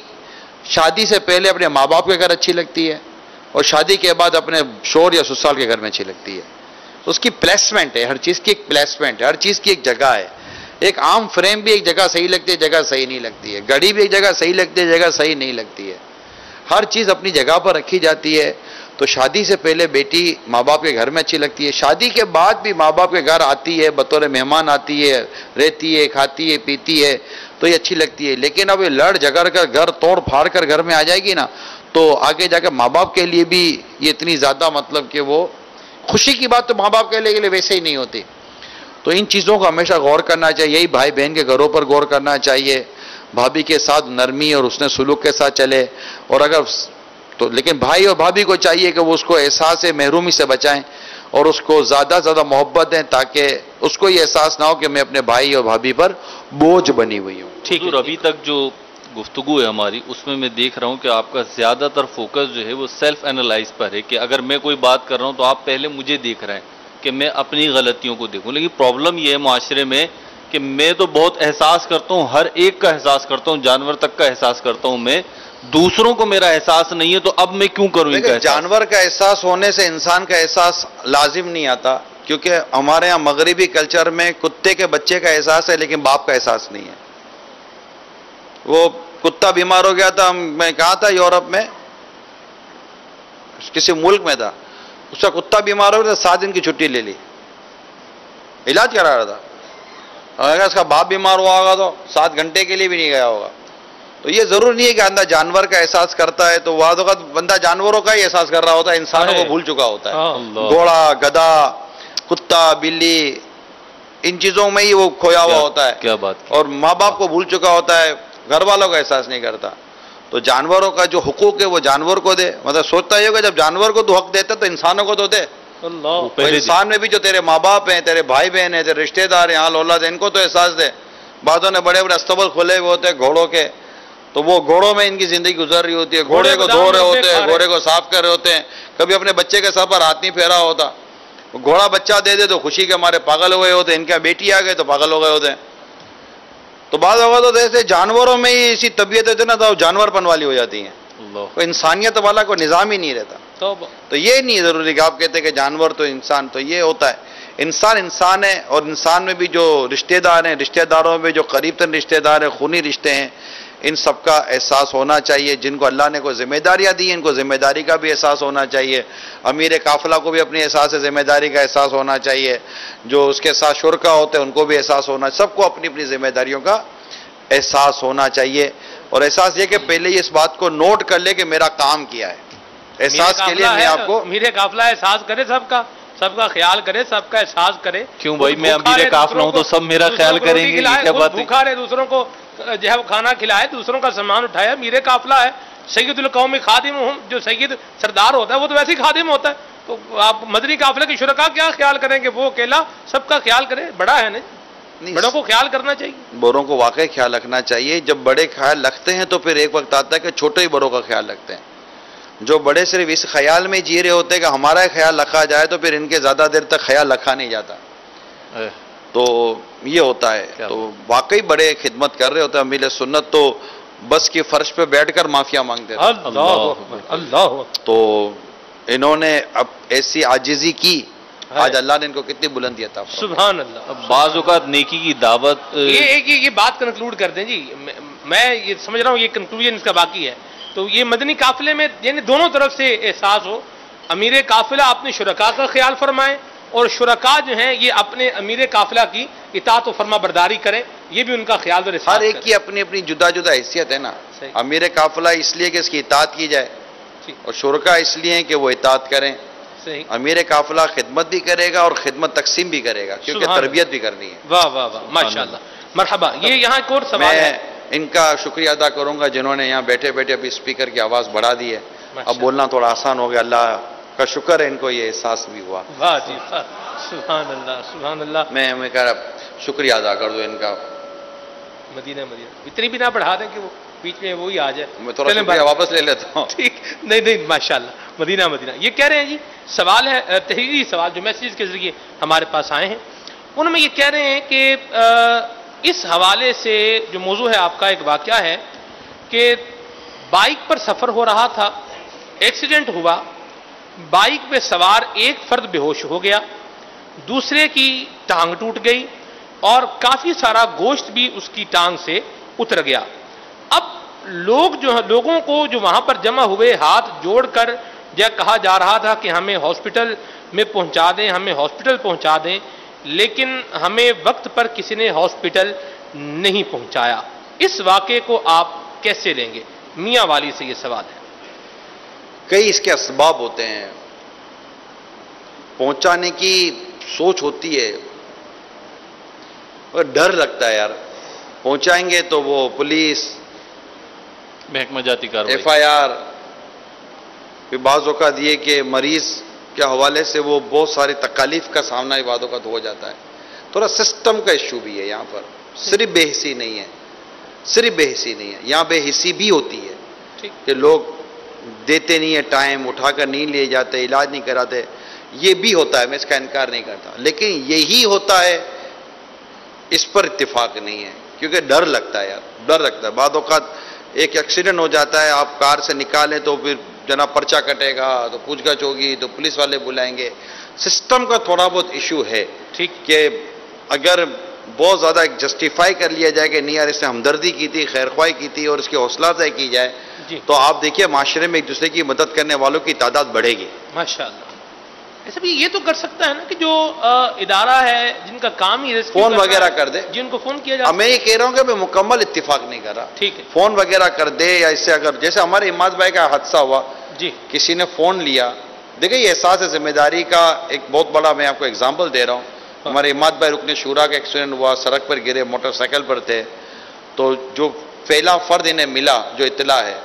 شادی سے پہلے اپنے ماں باپ کے گھر اچھی لگتی ہے اور شادی کے بعد اپنے شوہر یا سسرال کے گھر میں اچھی لگتی ہے. اس کی پلیسمنٹ ہے، ہر چیز کی ایک پلیسمنٹ ہے، ہر چیز کی ایک جگہ ہے. ایک عام فریم بھی ایک جگہ صحیح لگتی ہے، جگہ صحیح نہیں لگتی ہے. گھڑی بھی ایک جگہ صحیح لگتی ہے، جگہ صحیح نہیں لگتی ہے. ہر چیز اپنی جگہ پر رکھی جاتی ہے. تو شادی سے پہلے بیٹی ماں باپ کے گھر میں اچھی لگتی ہے، شادی کے بعد بھی ماں باپ کے گھر آتی ہے، بطور مہمان آتی ہے، رہتی ہے، کھاتی ہے، پیتی ہے، تو یہ اچھی لگتی ہے. لیکن اب یہ لڑ جگڑ کر گھر توڑ پھاڑ کر گھر میں آ جائے گی نا، تو آگے جا کے ماں باپ کے لیے بھی یہ اتنی زیادہ مطلب کہ وہ خوشی کی بات تو ماں باپ کے لیے ویسے ہی نہیں ہوتی. تو ان چیزوں کو ہمیشہ غور کرنا چاہیے. یہی بھائی بہن کے گھروں پر غور کرنا چاہیے. بھابھی کے ساتھ نرمی اور حسن سلوک کے ساتھ چلے. اور اگر تو لیکن بھائی اور بھابھی کو چاہیے کہ وہ اس کو احساس محرومی سے بچائیں اور اس کو زیادہ زیادہ محبت دیں، تاکہ اس کو یہ احساس نہ ہو کہ میں اپنے بھائی اور بھابھی پر بوجھ بنی ہوئی ہوں. ٹھیک ہے. ابھی تک جو گفتگو ہے ہماری، اس میں دیکھ رہا ہوں کہ آپ کا زیادہ تر فوکس جو ہے وہ سیلف اینالائز پر ہے، کہ اگر میں کوئی بات کر رہا ہوں تو آپ پہلے مجھے دیکھ رہے ہیں کہ میں اپنی غلطیوں کو دیکھوں. لیکن پرابلم یہ ہے معاشرے میں کہ میں تو بہت احساس کرتا ہوں، ہر ایک کا احساس کرتا ہوں، جانور تک کا احساس کرتا ہوں میں، دوسروں کو میرا احساس نہیں ہے، تو اب میں کیوں کروں ان کا احساس؟ جانور کا احساس ہونے سے انسان کا احساس لازم نہیں آتا، کیونکہ ہمارے ہاں مغربی کلچر میں کتے کے بچے کا احساس ہے لیکن باپ کا احساس نہیں ہے. وہ کتا بیمار ہو گیا تھا، میں کہا تھا یورپ میں کسی ملک میں تھا، اس کا کتا بیمار ہو گیا تھا، 7 دن کی چھٹی لے لی، علاج کرا رہا تھا. اگر اس کا باپ بیمار ہوا ہوگا تو 7 گھنٹے کے لیے بھی نہیں گیا ہوگا. تو یہ ضرور نہیں ہے کہ بندہ جانور کا احساس کرتا ہے تو بعض اوقات بندہ جانوروں کا ہی احساس کر رہا ہوتا ہے، انسانوں کو بھول چکا ہوتا ہے. گھوڑا، گدھا، کتا، بلی، ان چیزوں میں ہی وہ کھویا ہوا ہوتا ہے. کیا بات کی. اور ماں باپ کو بھول چکا ہوتا ہے، گھر والوں کا احساس نہیں کرتا. تو جانوروں کا جو حقوق ہے وہ جانور کو دے. مطلب سوچتا ہی ہوگا جب جانور کو تو حق دیتا تو انسانوں کو تو دے. تو انسان میں بھی جو تیرے ماں باپ ہیں، تیرے بھائی بہن ہیں، تیرے رشتے دار ہیں، حال اولاد ہیں، ان کو تو احساس دے. بعضوں نے بڑے بڑے استبل کھولے ہوئے ہوتے ہیں گھوڑوں کے، تو وہ گھوڑوں میں ان کی زندگی گزر رہی ہوتی ہے. گھوڑے کو دھو رہے ہوتے ہیں، گھوڑے کو صاف کر رہے ہوتے ہیں، کبھی اپنے بچے کے سر پر ہاتھ نہیں پھیرا ہوتا. گھوڑا بچہ دے دے تو خوشی کے ہمارے پاگل ہوئے ہوتے ہیں، ان کا بیٹی آ گئے تو پاگل ہو گئے ہوتے ہیں. تو بعض اوقات تو ایسے جانوروں میں ہی اسی طبیعت ہے نا، تو جانور پن والی ہو جاتی ہیں. کوئی انسانیت والا کوئی نظام ہی نہیں رہتا. تو یہ نہیں ضروری کہ آپ کہتے ہیں کہ جانور تو انسان، تو یہ ہوتا ہے انسان انسان ہے. اور انسان میں بھی جو رشتہ دار ہیں، رشتہ داروں میں جو قریب ترین رشتہ دار ہیں، خونی رشتے ہیں، ان سب کا احساس ہونا چاہیے. جن کو اللہ نے کوئی ذمہ داریاں دی ہیں ان کو ذمہ داری کا بھی احساس ہونا چاہیے. امیر قافلہ کو بھی اپنے احساس ذمہ داری کا احساس ہونا چاہیے. جو اس کے ساتھ شرکا ہوتے ہیں ان کو بھی احساس ہونا، سب کو اپنی اپنی ذمہ داریوں کا احساس ہونا چاہیے. اور احساس یہ کہ پہلے ہی اس بات کو نوٹ کر لے کہ میرا کام کیا ہے. احساس کے لیے میں آپ کو امیر قافلہ احساس کرے، سب کا خیال کرے، سب کا احساس کرے. کیوں بھائی میں امیر قافلہ ہوں تو سب میرا خیال کریں گے؟ کیا بات ہے؟ بھوکا رہے، دوسروں کو جو ہے وہ کھانا کھلائے، دوسروں کا سامان اٹھایا. امیر قافلہ ہے، سید القوم خادم ہوں، جو سید سردار ہوتا ہے وہ تو ویسے ہی خادم ہوتا ہے. تو آپ مدنی قافلے کے شرکا کیا خیال کریں گے؟ وہ اکیلا سب کا خیال کرے. بڑا ہے نا، بڑوں کو خیال کرنا چاہیے. بڑوں کو واقعی خیال رکھنا چاہیے. جب بڑے خیال رکھتے ہیں تو پھر ایک وقت آتا ہے کہ چھوٹے ہی بڑوں کا خیال رکھتے ہیں. جو بڑے صرف اس خیال میں جی رہے ہوتے ہیں کہ ہمارا خیال رکھا جائے، تو پھر ان کے زیادہ دیر تک خیال رکھا نہیں جاتا. تو یہ ہوتا ہے. تو واقعی بڑے خدمت کر رہے ہوتے ہیں. امیر سنت تو بس کی فرش پہ بیٹھ کر معافیا مانگتے تھے. اللہ. تو انہوں نے اب ایسی عاجزی کی، آج اللہ نے ان کو کتنی بلندی عطا فرمائی. سبحان اللہ. بعض اوقات نیکی کی دعوت. یہ بات کنکلوڈ کر دیں جی. میں یہ سمجھ رہا ہوں یہ کنکلوژن اس کا باقی ہے. تو یہ مدنی قافلے میں یعنی دونوں طرف سے احساس ہو. امیر قافلہ اپنے شرکا کا خیال فرمائیں اور شرکا جو ہیں یہ اپنے امیر قافلہ کی اطاعت و فرما برداری کریں. یہ بھی ان کا خیال اور احساس. ہر ایک کی اپنی اپنی جدا جدا حیثیت ہے نا. امیر قافلہ اس لیے کہ اس کی اطاعت کی جائے، اور شرکا اس لیے کہ وہ اطاعت کریں. امیر قافلہ خدمت بھی کرے گا اور خدمت تقسیم بھی کرے گا، کیونکہ تربیت بھی کرنی ہے. واہ واہ واہ، ماشاءاللہ، مرحبا. یہ یہاں ایک اور سوال ہے. ان کا شکریہ ادا کروں گا جنہوں نے یہاں بیٹھے بیٹھے ابھی اسپیکر کی آواز بڑھا دی ہے. اب بولنا تھوڑا آسان ہو گیا. اللہ کا شکر ہے ان کو یہ احساس بھی ہوا. واہ جی، سبحان اللہ، سبحان اللہ. میں کہہ رہا شکریہ ادا کر دو ان کا. مدینہ مدینہ اتنی بھی نہ بڑھا دیں کہ وہ بیچ میں وہی آ جائے. میں تھوڑا شکریہ واپس لے لیتا ہوں. ٹھیک, نہیں ماشاءاللہ مدینہ مدینہ. یہ کہہ رہے ہیں جی, سوال ہے تحریری سوال جو میسیج کے ذریعے ہمارے پاس آئے ہیں, ان میں یہ کہہ رہے ہیں کہ اس حوالے سے جو موضوع ہے آپ کا, ایک واقعہ ہے کہ بائک پر سفر ہو رہا تھا, ایکسیڈنٹ ہوا, بائک پہ سوار ایک فرد بے ہوش ہو گیا, دوسرے کی ٹانگ ٹوٹ گئی اور کافی سارا گوشت بھی اس کی ٹانگ سے اتر گیا. اب لوگوں کو جو وہاں پر جمع ہوئے ہاتھ جوڑ کر یہ کہا جا رہا تھا کہ ہمیں ہاسپٹل میں پہنچا دیں, ہمیں ہاسپٹل پہنچا دیں, لیکن ہمیں وقت پر کسی نے ہاسپٹل نہیں پہنچایا. اس واقعے کو آپ کیسے لیں گے؟ میاں والی سے یہ سوال ہے. کئی اس کے اسباب ہوتے ہیں, پہنچانے کی سوچ ہوتی ہے اور ڈر لگتا ہے یار, پہنچائیں گے تو وہ پولیس, محکمہ جاتی کارروائی, ایف آئی آر, پھر بعض اوقات یہ کہ مریض کے حوالے سے وہ بہت ساری تکالیف کا سامنا بعض اوقات ہو جاتا ہے. تھوڑا سسٹم کا ایشو بھی ہے یہاں پر, صرف بے حسی نہیں ہے, صرف بے حسی نہیں ہے, یہاں بے حسی بھی ہوتی ہے کہ لوگ دیتے نہیں ہے ٹائم, اٹھا کر نہیں لیے جاتے, علاج نہیں کراتے, یہ بھی ہوتا ہے, میں اس کا انکار نہیں کرتا, لیکن یہی ہوتا ہے, اس پر اتفاق نہیں ہے کیونکہ ڈر لگتا ہے یار, ڈر لگتا ہے. بعض اوقات ایک ایکسیڈنٹ ہو جاتا ہے, آپ کار سے نکالیں تو پھر جناب پرچہ کٹے گا, تو پوچھ گچھ ہوگی, تو پولیس والے بلائیں گے. سسٹم کا تھوڑا بہت ایشو ہے کہ اگر بہت زیادہ جسٹیفائی کر لیا جائے کہ نہیں یار اس نے ہمدردی کی تھی, خیر خواہی کی تھی اور اس کی حوصلہ افزائی کی جائے, تو آپ دیکھیے معاشرے میں ایک دوسرے کی مدد کرنے والوں کی تعداد بڑھے گی. ماشاءاللہ. ایسا بھی یہ تو کر سکتا ہے نا کہ جو ادارہ ہے جن کا کام ہی فون وغیرہ کر دے, جن کو فون کیا جاتا ہے. میں یہ کہہ رہا ہوں کہ میں مکمل اتفاق نہیں کر رہا, ٹھیک ہے, فون وغیرہ کر دے, یا اس سے اگر جیسے ہمارے اماد بھائی کا حادثہ ہوا, جی کسی نے فون لیا, دیکھیں یہ احساس ذمہ داری کا ایک بہت بڑا میں آپ کو اگزامپل دے رہا ہوں. ہمارے اماد بھائی رکن شورا کا ایکسیڈنٹ ہوا, سڑک پر گرے, موٹر سائیکل پر تھے, تو جو پہلا فرد انہیں ملا جو اطلاع ہے,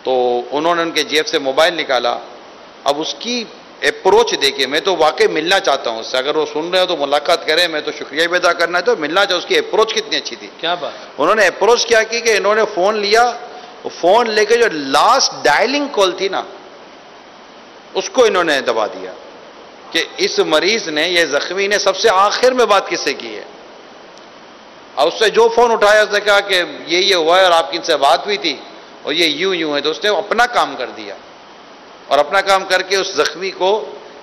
تو انہوں نے ان کے جیب سے موبائل نکالا. اب اس کی اپروچ دیکھیے, میں تو واقعی ملنا چاہتا ہوں اس سے, اگر وہ سن رہے ہو تو ملاقات کریں, میں تو شکریہ بھی ادا کرنا ہے تو ملنا چاہوں. اس کی اپروچ کتنی اچھی تھی, کیا بات. انہوں نے اپروچ کیا کی کہ انہوں نے فون لیا, فون لے کے جو لاسٹ ڈائلنگ کال تھی نا اس کو انہوں نے دبا دیا کہ اس مریض نے, یہ زخمی نے سب سے آخر میں بات کس سے کی ہے. اور اس سے جو فون اٹھایا اس نے کہا کہ یہ ہوا ہے اور آپ کی ان سے بات ہوئی تھی اور یہ یوں ہے, تو اس نے اپنا کام کر دیا اور اپنا کام کر کے اس زخمی کو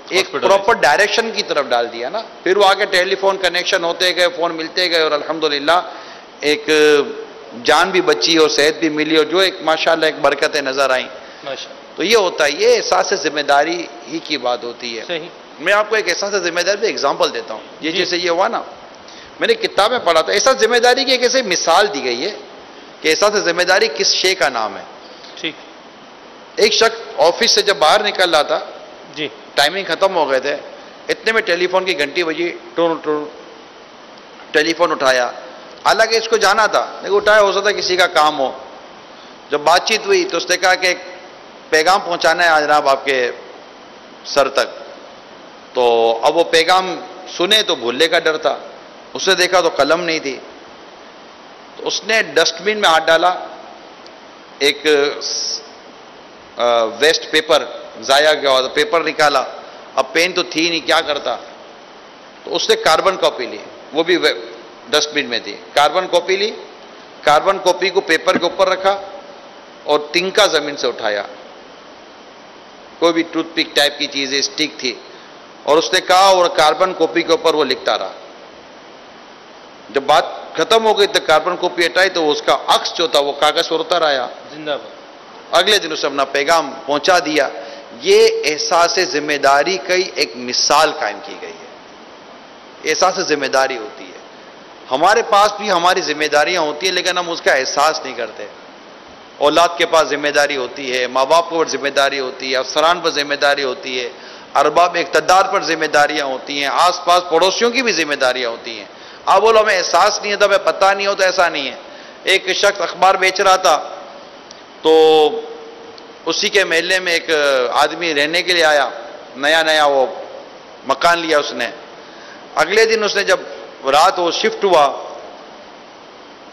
ایک پراپر ڈائریکشن کی طرف ڈال دیا نا. پھر وہ آگے ٹیلی فون کنیکشن ہوتے گئے, فون ملتے گئے, اور الحمدللہ ایک جان بھی بچی اور صحت بھی ملی, اور جو ایک ماشاءاللہ ایک برکتیں نظر آئیں. تو یہ ہوتا ہے, یہ احساس ذمہ داری ہی کی بات ہوتی ہے. صحیح. میں آپ کو ایک احساس ذمہ داری پہ ایگزامپل دیتا ہوں. یہ جیسے یہ ہوا نا, میں نے کتاب میں پڑھا تھا, احساس ذمہ داری کی ایک ایسے مثال دی گئی ہے کہ احساس ذمہ داری کس شے کا نام ہے. ٹھیک. ایک شخص آفس سے جب باہر نکل رہا تھا, جی ٹائمنگ ختم ہو گئے تھے, اتنے میں ٹیلی فون کی گھنٹی بجی, ٹیلی فون اٹھایا. حالانکہ اس کو جانا تھا لیکن اٹھایا, ہو سکتا کسی کا کام ہو. جب بات چیت ہوئی تو اس نے کہا کہ ایک پیغام پہنچانا ہے جناب آپ کے سر تک. تو اب وہ پیغام سنے تو بھولنے کا ڈر تھا, اس نے دیکھا تو قلم نہیں تھی, تو اس نے ڈسٹ بن میں ہاتھ ڈالا, ایک ویسٹ پیپر ضائع گیا ہوا, پیپر نکالا, اب پین تو تھی نہیں, کیا کرتا, تو اس نے کاربن کاپی لی, وہ بھی ڈسٹ بن میں تھی. کاربن کاپی لی, کاربن کاپی کو پیپر کے اوپر رکھا اور تنکا زمین سے اٹھایا, کوئی بھی ٹوتھ پک ٹائپ کی چیز اسٹک تھی, اور اس نے کہا, اور کاربن کاپی کے اوپر وہ لکھتا رہا. جب بات ختم ہو گئی تو کاربن کاپی ہٹائی تو اس کا عکس جو تھا وہ کاغذ پر اتر آیا. زندہ باد. اگلے دن اسے اپنا پیغام پہنچا دیا. یہ احساس ذمہ داری کی ایک مثال قائم کی گئی ہے. احساس ذمہ داری ہوتی ہے, ہمارے پاس بھی ہماری ذمہ داریاں ہوتی ہیں لیکن ہم اس کا احساس نہیں کرتے. اولاد کے پاس ذمہ داری ہوتی ہے, ماں باپ پر ذمہ داری ہوتی ہے, افسران پر ذمہ داری ہوتی ہے, ارباب اقتدار پر ذمہ داریاں ہوتی ہیں, آس پاس پڑوسیوں کی بھی ذمہ داریاں ہوتی ہیں. آپ بولو ہمیں احساس نہیں ہے, تو ہمیں پتہ نہیں ہو, تو ایسا نہیں ہے. ایک شخص اخبار بیچ رہا تھا, تو اسی کے محلے میں ایک آدمی رہنے کے لیے آیا, نیا وہ مکان لیا اس نے. اگلے دن اس نے جب رات وہ شفٹ ہوا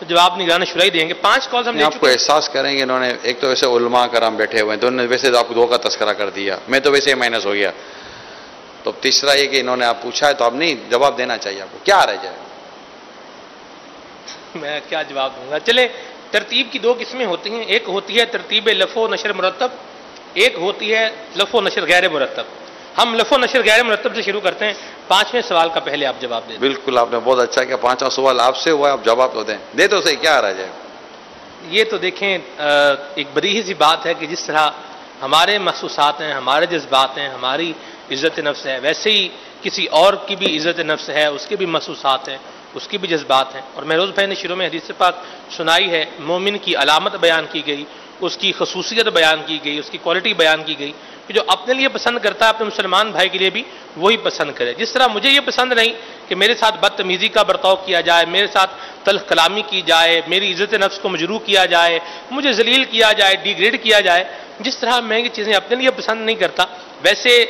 تو جواب نگران شورا دیں گے. 5 کالز ہم لے آپ چکے کو ہیں. احساس کریں گے انہوں نے ایک تو ویسے علماء کرام بیٹھے ہوئے ہیں تو انہوں نے ویسے آپ کو 2 کا تذکرہ کر دیا, میں تو ویسے ہی مائنس ہو گیا. تو تیسرا یہ کہ انہوں نے آپ پوچھا ہے تو آپ نہیں جواب دینا چاہیے, آپ کو کیا رہ جائے. میں کیا جواب دوں گا. چلے, ترتیب کی 2 قسمیں ہوتی ہیں. ایک ہوتی ہے ترتیب لفظ و نشر مرتب, ایک ہوتی ہے لفظ و نشر غیر مرتب. ہم لفظ و نشر غیر مرتب سے شروع کرتے ہیں. 5ویں سوال کا پہلے آپ جواب دیں. بالکل آپ نے بہت اچھا کیا, 5واں سوال آپ سے ہوا ہے, آپ جواب تو دیں. دے تو صحیح, کیا رہ جائے. یہ تو دیکھیں ایک بدیہی سی بات ہے کہ جس طرح ہمارے محسوسات ہیں, ہمارے جذبات ہیں, ہماری عزت نفس ہے, ویسے ہی کسی اور کی بھی عزت نفس ہے, اس کے بھی محسوسات ہیں, اس کی بھی جذبات ہیں. اور مہروز بھائی نے شروع میں حدیث پاک سنائی ہے, مومن کی علامت بیان کی گئی, اس کی خصوصیت بیان کی گئی, اس کی کوالٹی بیان کی گئی کہ جو اپنے لیے پسند کرتا ہے اپنے مسلمان بھائی کے لیے بھی وہی پسند کرے. جس طرح مجھے یہ پسند نہیں کہ میرے ساتھ بدتمیزی کا برتاؤ کیا جائے, میرے ساتھ تلخ کلامی کی جائے, میری عزت نفس کو مجروح کیا جائے, مجھے ذلیل کیا جائے, ڈیگریڈ کیا جائے, جس طرح میں یہ چیزیں اپنے لیے پسند نہیں کرتا, ویسے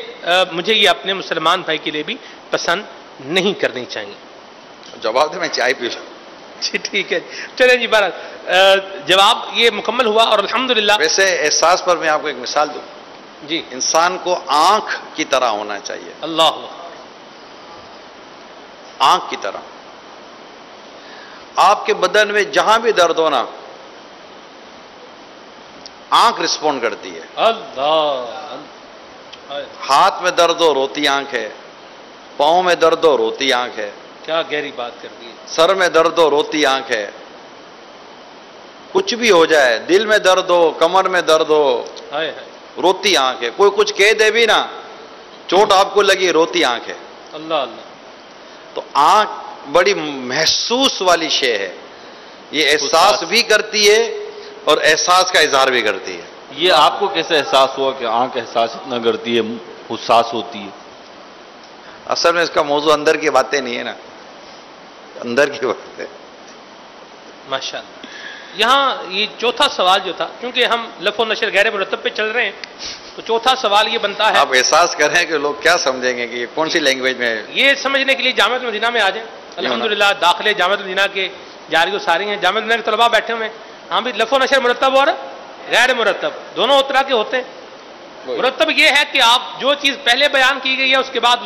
مجھے یہ اپنے مسلمان بھائی کے لیے بھی پسند نہیں کرنی چاہیے. جواب دے, میں چائے پی لوں. جی ٹھیک ہے, چلیں جی. بہرحال جواب یہ مکمل ہوا اور الحمدللہ. ویسے احساس پر میں آپ کو ایک مثال دوں. جی, انسان کو آنکھ کی طرح ہونا چاہیے, اللہ آنکھ کی طرح. آپ کے بدن میں جہاں بھی درد ہونا, آنکھ رسپونڈ کرتی ہے. اللہ, ہاتھ میں درد ہو روتی آنکھ ہے, پاؤں میں درد ہو روتی آنکھ ہے, کیا گہری بات کر دی ہے. سر میں درد ہو روتی آنکھ ہے, کچھ بھی ہو جائے, دل میں درد ہو, کمر میں درد ہو, ہائے ہائے, روتی آنکھ ہے. کوئی کچھ کہہ دے بھی نا, چوٹ آپ کو لگی, روتی آنکھ ہے. اللہ اللہ. تو آنکھ بڑی محسوس والی شے ہے, یہ احساس بھی کرتی ہے اور احساس کا اظہار بھی کرتی ہے. یہ آپ کو کیسے احساس ہوا کہ آنکھ احساس اتنا کرتی ہے, حساس ہوتی ہے؟ اصل میں اس کا موضوع اندر کی باتیں نہیں ہے نا, اندر کی بات ہے. ماشاء اللہ. یہاں یہ چوتھا سوال جو تھا, کیونکہ ہم لفظ و نشر غیر مرتب پہ چل رہے ہیں, تو چوتھا سوال یہ بنتا ہے, آپ احساس کریں کہ لوگ کیا سمجھیں گے کہ یہ کون سی لینگویج میں ہے. یہ سمجھنے کے لیے جامعۃ المدینہ میں آ جائیں. الحمدللہ داخلے جامعۃ المدینہ کے جاری و ساری ہیں, جامعۃ المدینہ کے طلباء بیٹھے ہوئے ہیں. ہاں بھی لفظ و نشر مرتب اور غیر مرتب دونوں طرح کے ہوتے ہیں. مرتب یہ ہے کہ آپ جو چیز پہلے بیان کی گئی ہے اس کے بعد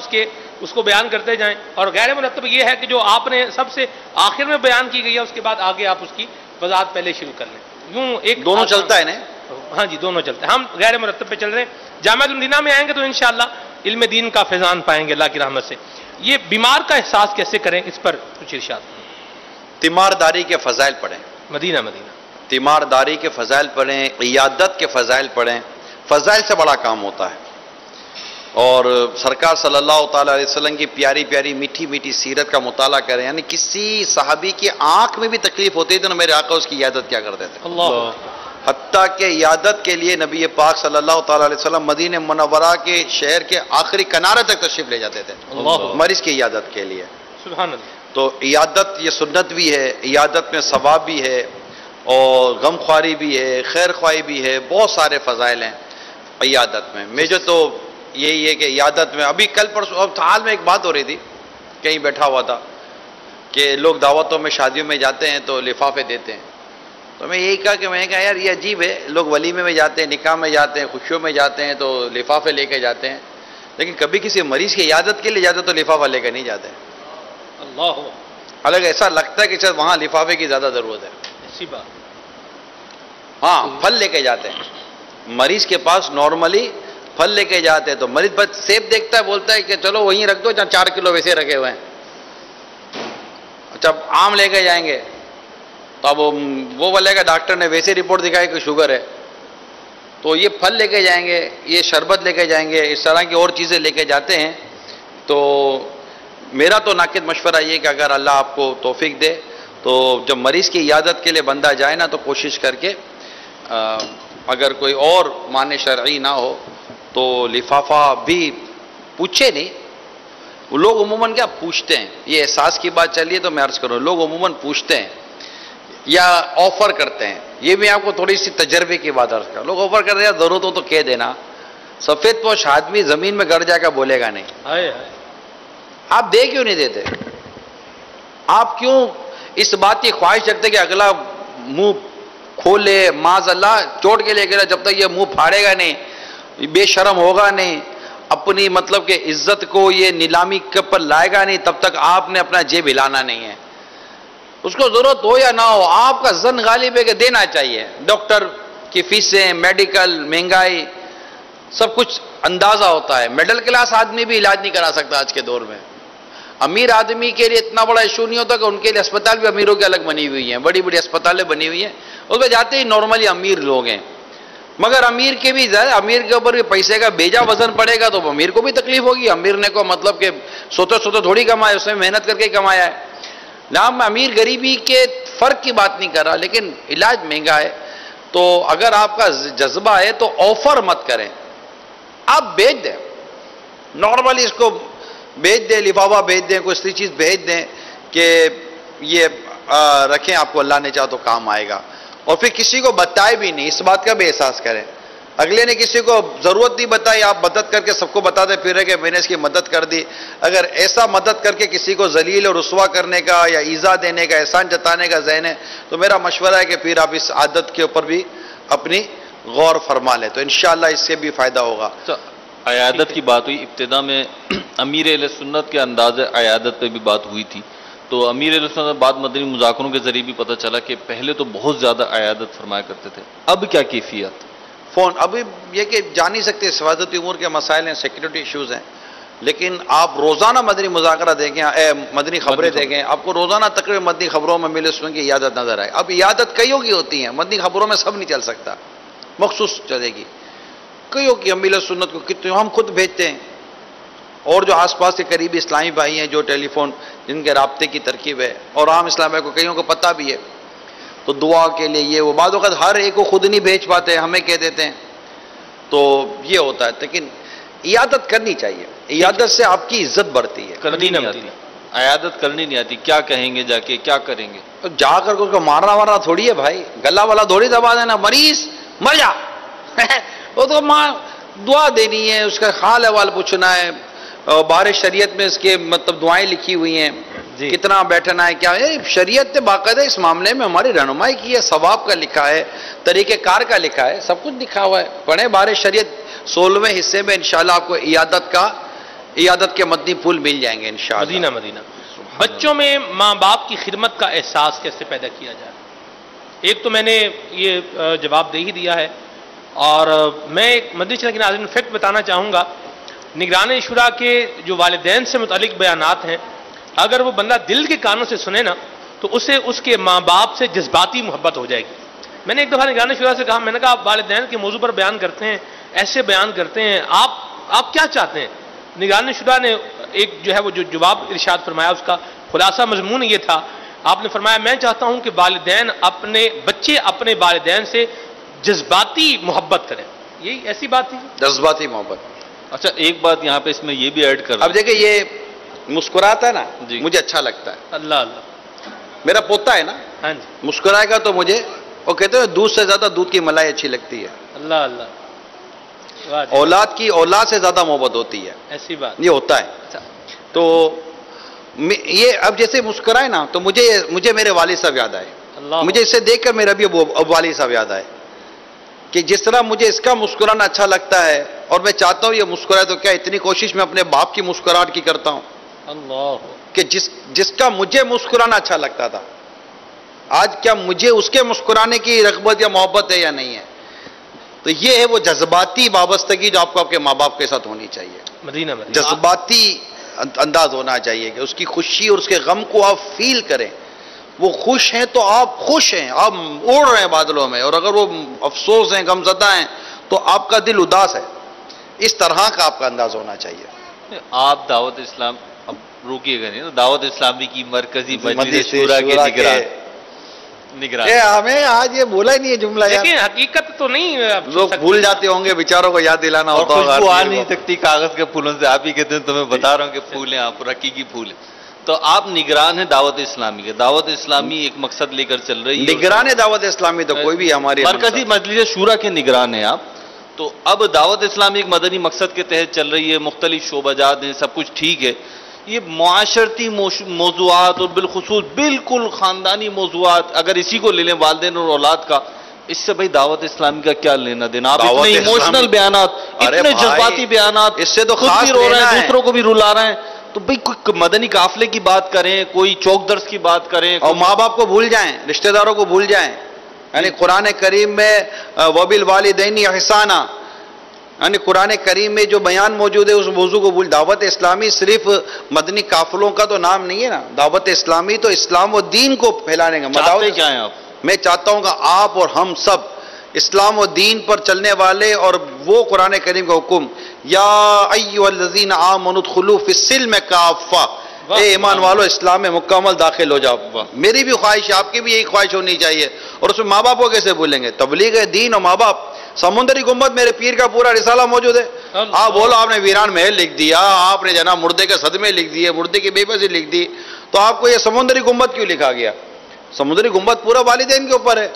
اس کو بیان کرتے جائیں, اور غیر مرتب یہ ہے کہ جو آپ نے سب سے آخر میں بیان کی گئی ہے اس کے بعد آگے آپ اس کی وضاحت پہلے شروع کر لیں. یوں ایک دونوں چلتا ہے نا. ہاں جی, دونوں چلتے ہیں. ہم غیر مرتب پہ چل رہے ہیں. جامعۃ المدینہ میں آئیں گے تو انشاءاللہ علم دین کا فیضان پائیں گے اللہ کی رحمت سے. یہ بیمار کا احساس کیسے کریں, اس پر کچھ ارشاد. تیمارداری کے فضائل پڑھیں, مدینہ تیمارداری کے فضائل پڑھیں, عیادت کے فضائل پڑھیں. فضائل سے بڑا کام ہوتا ہے. اور سرکار صلی اللہ تعالی علیہ وسلم کی پیاری پیاری میٹھی میٹھی سیرت کا مطالعہ کریں. یعنی کسی صحابی کی آنکھ میں بھی تکلیف ہوتی تھی تو میرے آقا اس کی عیادت کیا کرتے تھے. اللہ. حتیٰ کہ عیادت کے لیے نبی پاک صلی اللہ تعالی علیہ وسلم مدینہ منورہ کے شہر کے آخری کنارے تک تشریف لے جاتے تھے مریض کی عیادت کے لیے. سبحان اللہ. تو عیادت یہ سنت بھی ہے, عیادت میں ثواب بھی ہے, اور غم خواری بھی ہے, خیر خواہی بھی ہے. بہت سارے فضائل ہیں عیادت میں. میجر تو یہی ہے کہ عیادت میں ابھی کل پرسوں اب حال میں ایک بات ہو رہی تھی, کہیں بیٹھا ہوا تھا کہ لوگ دعوتوں میں شادیوں میں جاتے ہیں تو لفافے دیتے ہیں. تو میں یہی کہا کہ میں نے کہا یار یہ عجیب ہے, لوگ ولیمے میں جاتے ہیں, نکاح میں جاتے ہیں, خوشیوں میں جاتے ہیں تو لفافے لے کے جاتے ہیں, لیکن کبھی کسی مریض کی عیادت کے لیے جاتے تو لفافہ لے کے نہیں جاتے. اللہ. الگ ایسا لگتا ہے کہ شاید وہاں لفافے کی زیادہ ضرورت ہے. ایسی بات. ہاں, پھل لے کے جاتے ہیں مریض کے پاس, نارملی پھل لے کے جاتے ہیں تو مریض بس سیب دیکھتا ہے, بولتا ہے کہ چلو وہیں رکھ دو جہاں 4 کلو ویسے رکھے ہوئے ہیں. اچھا آم لے کے جائیں گے تو اب وہ بولے گا ڈاکٹر نے ویسے رپورٹ دکھائی کہ شوگر ہے, تو یہ پھل لے کے جائیں گے, یہ شربت لے کے جائیں گے, اس طرح کی اور چیزیں لے کے جاتے ہیں. تو میرا تو ناقد مشورہ یہ کہ اگر اللہ آپ کو توفیق دے تو جب مریض کی عیادت کے لیے بندہ جائے نا تو کوشش کر کے اگر کوئی اور معنی شرعی نہ ہو تو لفافہ بھی پوچھے نہیں. وہ لوگ عموماً کیا پوچھتے ہیں, یہ احساس کی بات چلیے تو میں عرض کروں, لوگ عموماً پوچھتے ہیں یا آفر کرتے ہیں. یہ بھی آپ کو تھوڑی سی تجربے کی بات عرض کروں. لوگ آفر کرتے ہیں, ضرورت ہو تو کہہ دینا. سفید پوش آدمی زمین میں گڑ جا کر بولے گا نہیں. آپ دے کیوں نہیں دیتے؟ آپ کیوں اس بات کی خواہش رکھتے کہ اگلا منہ کھولے، معاذ اللہ چوٹ کے لے گیا، جب تک یہ منہ پھاڑے گا نہیں، بے شرم ہوگا نہیں، اپنی مطلب کہ عزت کو یہ نیلامی کے پر لائے گا نہیں، تب تک آپ نے اپنا جیب ہلانا نہیں ہے. اس کو ضرورت ہو یا نہ ہو، آپ کا زن غالب ہے کہ دینا چاہیے. ڈاکٹر کی فیسیں، میڈیکل، مہنگائی، سب کچھ اندازہ ہوتا ہے. مڈل کلاس آدمی بھی علاج نہیں کرا سکتا آج کے دور میں. امیر آدمی کے لیے اتنا بڑا ایشو نہیں ہوتا کہ ان کے لیے اسپتال بھی امیروں کی الگ بنی ہوئی ہیں، بڑی بڑی اسپتالیں بنی ہوئی ہیں، اس میں جاتے ہی نارملی امیر لوگ ہیں. مگر امیر کے بھی امیر کے اوپر بھی پیسے کا بیجا وزن پڑے گا تو امیر کو بھی تکلیف ہوگی. امیر نے کو مطلب کہ سوتے تھوڑی کمایا، اس نے محنت کر کے کمایا ہے. نہ میں امیر غریبی کے فرق کی بات نہیں کر رہا، لیکن علاج مہنگا ہے. تو اگر آپ کا جذبہ ہے تو آفر مت کریں، آپ بیچ دیں، نارملی اس کو بیچ دیں، لفافہ بیچ دیں، کوئی چیز بیچ دیں کہ یہ رکھیں، آپ کو اللہ نے چاہا تو کام آئے گا. اور پھر کسی کو بتائے بھی نہیں، اس بات کا بھی احساس کریں. اگلے نے کسی کو ضرورت نہیں بتائی، آپ مدد کر کے سب کو بتاتے پھر رہے کہ میں نے اس کی مدد کر دی. اگر ایسا مدد کر کے کسی کو ذلیل اور رسوا کرنے کا یا ایذا دینے کا، احسان جتانے کا ذہن ہے، تو میرا مشورہ ہے کہ پھر آپ اس عادت کے اوپر بھی اپنی غور فرما لیں، تو انشاءاللہ اس سے بھی فائدہ ہوگا. عیادت کی بات ہوئی، ابتدا میں امیر اہل سنت کے انداز عیادت پہ بھی بات ہوئی تھی. تو امیر اہل سنت بعد مدنی مذاکروں کے ذریعے بھی پتہ چلا کہ پہلے تو بہت زیادہ عیادت فرمایا کرتے تھے، اب کیا کیفیت؟ فون ابھی یہ کہ جان نہیں سکتے، حفاظتی امور کے مسائل ہیں، سیکیورٹی ایشوز ہیں، لیکن آپ روزانہ مدنی مذاکرہ دیکھیں، مدنی خبریں دیکھیں، آپ کو روزانہ تقریباً مدنی خبروں میں ملے سن کی عیادت نظر آئے. اب عیادت کئیوں کی ہوتی ہیں، مدنی خبروں میں سب نہیں چل سکتا، مخصوص چلے گی. کئیوں کی امیر سنت کو کتنے ہم خود بھیجتے ہیں، اور جو آس پاس کے قریبی اسلامی بھائی ہیں جو ٹیلی فون جن کے رابطے کی ترکیب ہے، اور عام اسلام بھائی کو کئیوں کو پتہ بھی ہے، تو دعا کے لیے یہ وہ بعض اوقات ہر ایک کو خود نہیں بھیج پاتے، ہمیں کہہ دیتے ہیں، تو یہ ہوتا ہے. لیکن عیادت کرنی چاہیے، عیادت سے آپ کی عزت بڑھتی ہے. کرنی نہیں آتی، عیادت کرنی نہیں آتی، کیا کہیں گے جا کے، کیا کریں گے؟ تو جا کر اس کو مارنا وارنا تھوڑی ہے بھائی، گلا والا تھوڑی دبا دینا، مریض مر جا وہ تو دعا دینی ہے، اس کا حال احوال پوچھنا ہے. بار شریعت میں اس کے مطلب دعائیں لکھی ہوئی ہیں، کتنا بیٹھنا ہے، کیا ہے. شریعت نے باقاعدہ اس معاملے میں ہماری رہنمائی کی ہے، ثواب کا لکھا ہے، طریقہ کار کا لکھا ہے، سب کچھ لکھا ہوا ہے. پڑھیں بار شریعت 16ویں حصے میں، انشاءاللہ آپ کو عیادت کے مدنی پھول مل جائیں گے انشاءاللہ. مدینہ بچوں میں ماں باپ کی خدمت کا احساس کیسے پیدا کیا جائے؟ ایک تو میں نے یہ جواب دے ہی دیا ہے، اور میں ایک مدنی چینل کے ناظرین فیکٹ بتانا چاہوں گا. نگران شورا کے جو والدین سے متعلق بیانات ہیں، اگر وہ بندہ دل کے کانوں سے سنے نا تو اسے اس کے ماں باپ سے جذباتی محبت ہو جائے گی. میں نے ایک دفعہ نگران شورا سے کہا، میں نے کہا آپ والدین کے موضوع پر بیان کرتے ہیں، ایسے بیان کرتے ہیں، آپ کیا چاہتے ہیں؟ نگران شورا نے ایک جو ہے وہ جو جواب ارشاد فرمایا، اس کا خلاصہ مضمون یہ تھا، آپ نے فرمایا میں چاہتا ہوں کہ بچے اپنے والدین سے جذباتی محبت کریں. یہی ایسی بات تھی، جذباتی محبت. اچھا ایک بات یہاں پہ اس میں یہ بھی ایڈ کر رہا ہوں. اب دیکھیں یہ مسکراتا ہے نا، مجھے اچھا لگتا ہے. اللہ اللہ، میرا پوتا ہے نا، ہاں جی، مسکرائے گا تو مجھے، وہ کہتے ہیں دودھ سے زیادہ دودھ کی ملائی اچھی لگتی ہے. اللہ اللہ، اولاد کی اولاد سے زیادہ محبت ہوتی ہے، ایسی بات یہ ہوتا ہے. تو یہ اب جیسے مسکرائے نا تو مجھے میرے والد صاحب یاد آئے، مجھے اسے دیکھ کر میرا بھی والد صاحب یاد آئے کہ جس طرح مجھے اس کا مسکرانا اچھا لگتا ہے، اور میں چاہتا ہوں یہ مسکرائے، تو کیا اتنی کوشش میں اپنے باپ کی مسکراہٹ کی کرتا ہوں اللہ کہ جس کا مجھے مسکرانا اچھا لگتا تھا، آج کیا مجھے اس کے مسکرانے کی رغبت یا محبت ہے یا نہیں ہے. تو یہ ہے وہ جذباتی وابستگی جو آپ کو آپ کے ماں باپ کے ساتھ ہونی چاہیے. مدینہ جذباتی انداز ہونا چاہیے کہ اس کی خوشی اور اس کے غم کو آپ فیل کریں. وہ خوش ہیں تو آپ خوش ہیں، آپ اڑ رہے ہیں بادلوں میں، اور اگر وہ افسوس ہیں، غم زدہ ہیں، تو آپ کا دل اداس ہے. اس طرح کا آپ کا انداز ہونا چاہیے. آپ دعوت اسلام، اب روکیے گا نہیں، دعوت اسلامی کی مرکزی مجلس شورا کے نگران. ہمیں آج یہ بولا ہی نہیں ہے جملہ، لیکن حقیقت تو نہیں، لوگ بھول جاتے ہوں گے، بیچاروں کو یاد دلانا ہوتا ہوگا. خوشبو آ نہیں سکتی کاغذ کے پھولوں سے، آپ ہی کہتے ہیں تمہیں بتا رہا ہوں کہ پھول ہیں، آپ حقیقی پھول ہیں. تو آپ نگران ہیں دعوت اسلامی کے. دعوت اسلامی ایک مقصد لے کر چل رہی ہے. نگران دعوت اسلامی تو کوئی بھی ہماری مرکزی مجلس شورا کے نگران ہیں آپ. تو اب دعوت اسلامی ایک مدنی مقصد کے تحت چل رہی ہے، مختلف شعبہ جات ہیں، سب کچھ ٹھیک ہے، یہ معاشرتی موضوعات اور بالخصوص بالکل خاندانی موضوعات، اگر اسی کو لے لیں والدین اور اولاد کا، اس سے بھائی دعوت اسلامی کا کیا لینا دینا؟ آپ اتنے ایموشنل بیانات، اتنے جذباتی بیانات، اس سے تو خود بھی رو رہے ہیں، دوسروں کو بھی رلا رہے ہیں، تو بھائی کوئی مدنی قافلے کی بات کریں، کوئی چوک درس کی بات کریں، اور ماں باپ کو بھول جائیں، رشتہ داروں کو بھول جائیں. یعنی قرآن کریم میں وَبِالْوَالِدَيْنِ إِحْسَانًا، یعنی قرآن کریم میں جو بیان موجود ہے اس موضوع کو بھول. دعوت اسلامی صرف مدنی قافلوں کا تو نام نہیں ہے نا. دعوت اسلامی تو اسلام و دین کو پھیلانے کا. چاہتے کیا ہیں آپ؟ میں چاہتا ہوں کہ آپ اور ہم سب اسلام و دین پر چلنے والے، اور وہ قرآن کریم کا حکم یا ایھا الذین آمنوا ادخلوا فی السلم کافہ، اے ایمان والو اسلام میں مکمل داخل ہو جاؤ. میری بھی خواہش ہے، آپ کی بھی یہی خواہش ہونی چاہیے. اور اس میں ماں باپ کو کیسے بھولیں گے؟ تبلیغ دین اور ماں باپ. سمندری گنبد میرے پیر کا پورا رسالہ موجود ہے. آپ بولو آپ نے ویران محل لکھ دیا، آپ نے جناب مردے کے صدمے لکھ دیے، مردے کی بے بسی لکھ دی، تو آپ کو یہ سمندری گنبد کیوں لکھا گیا؟ سمندری گنبد پورا والدین کے اوپر ہے.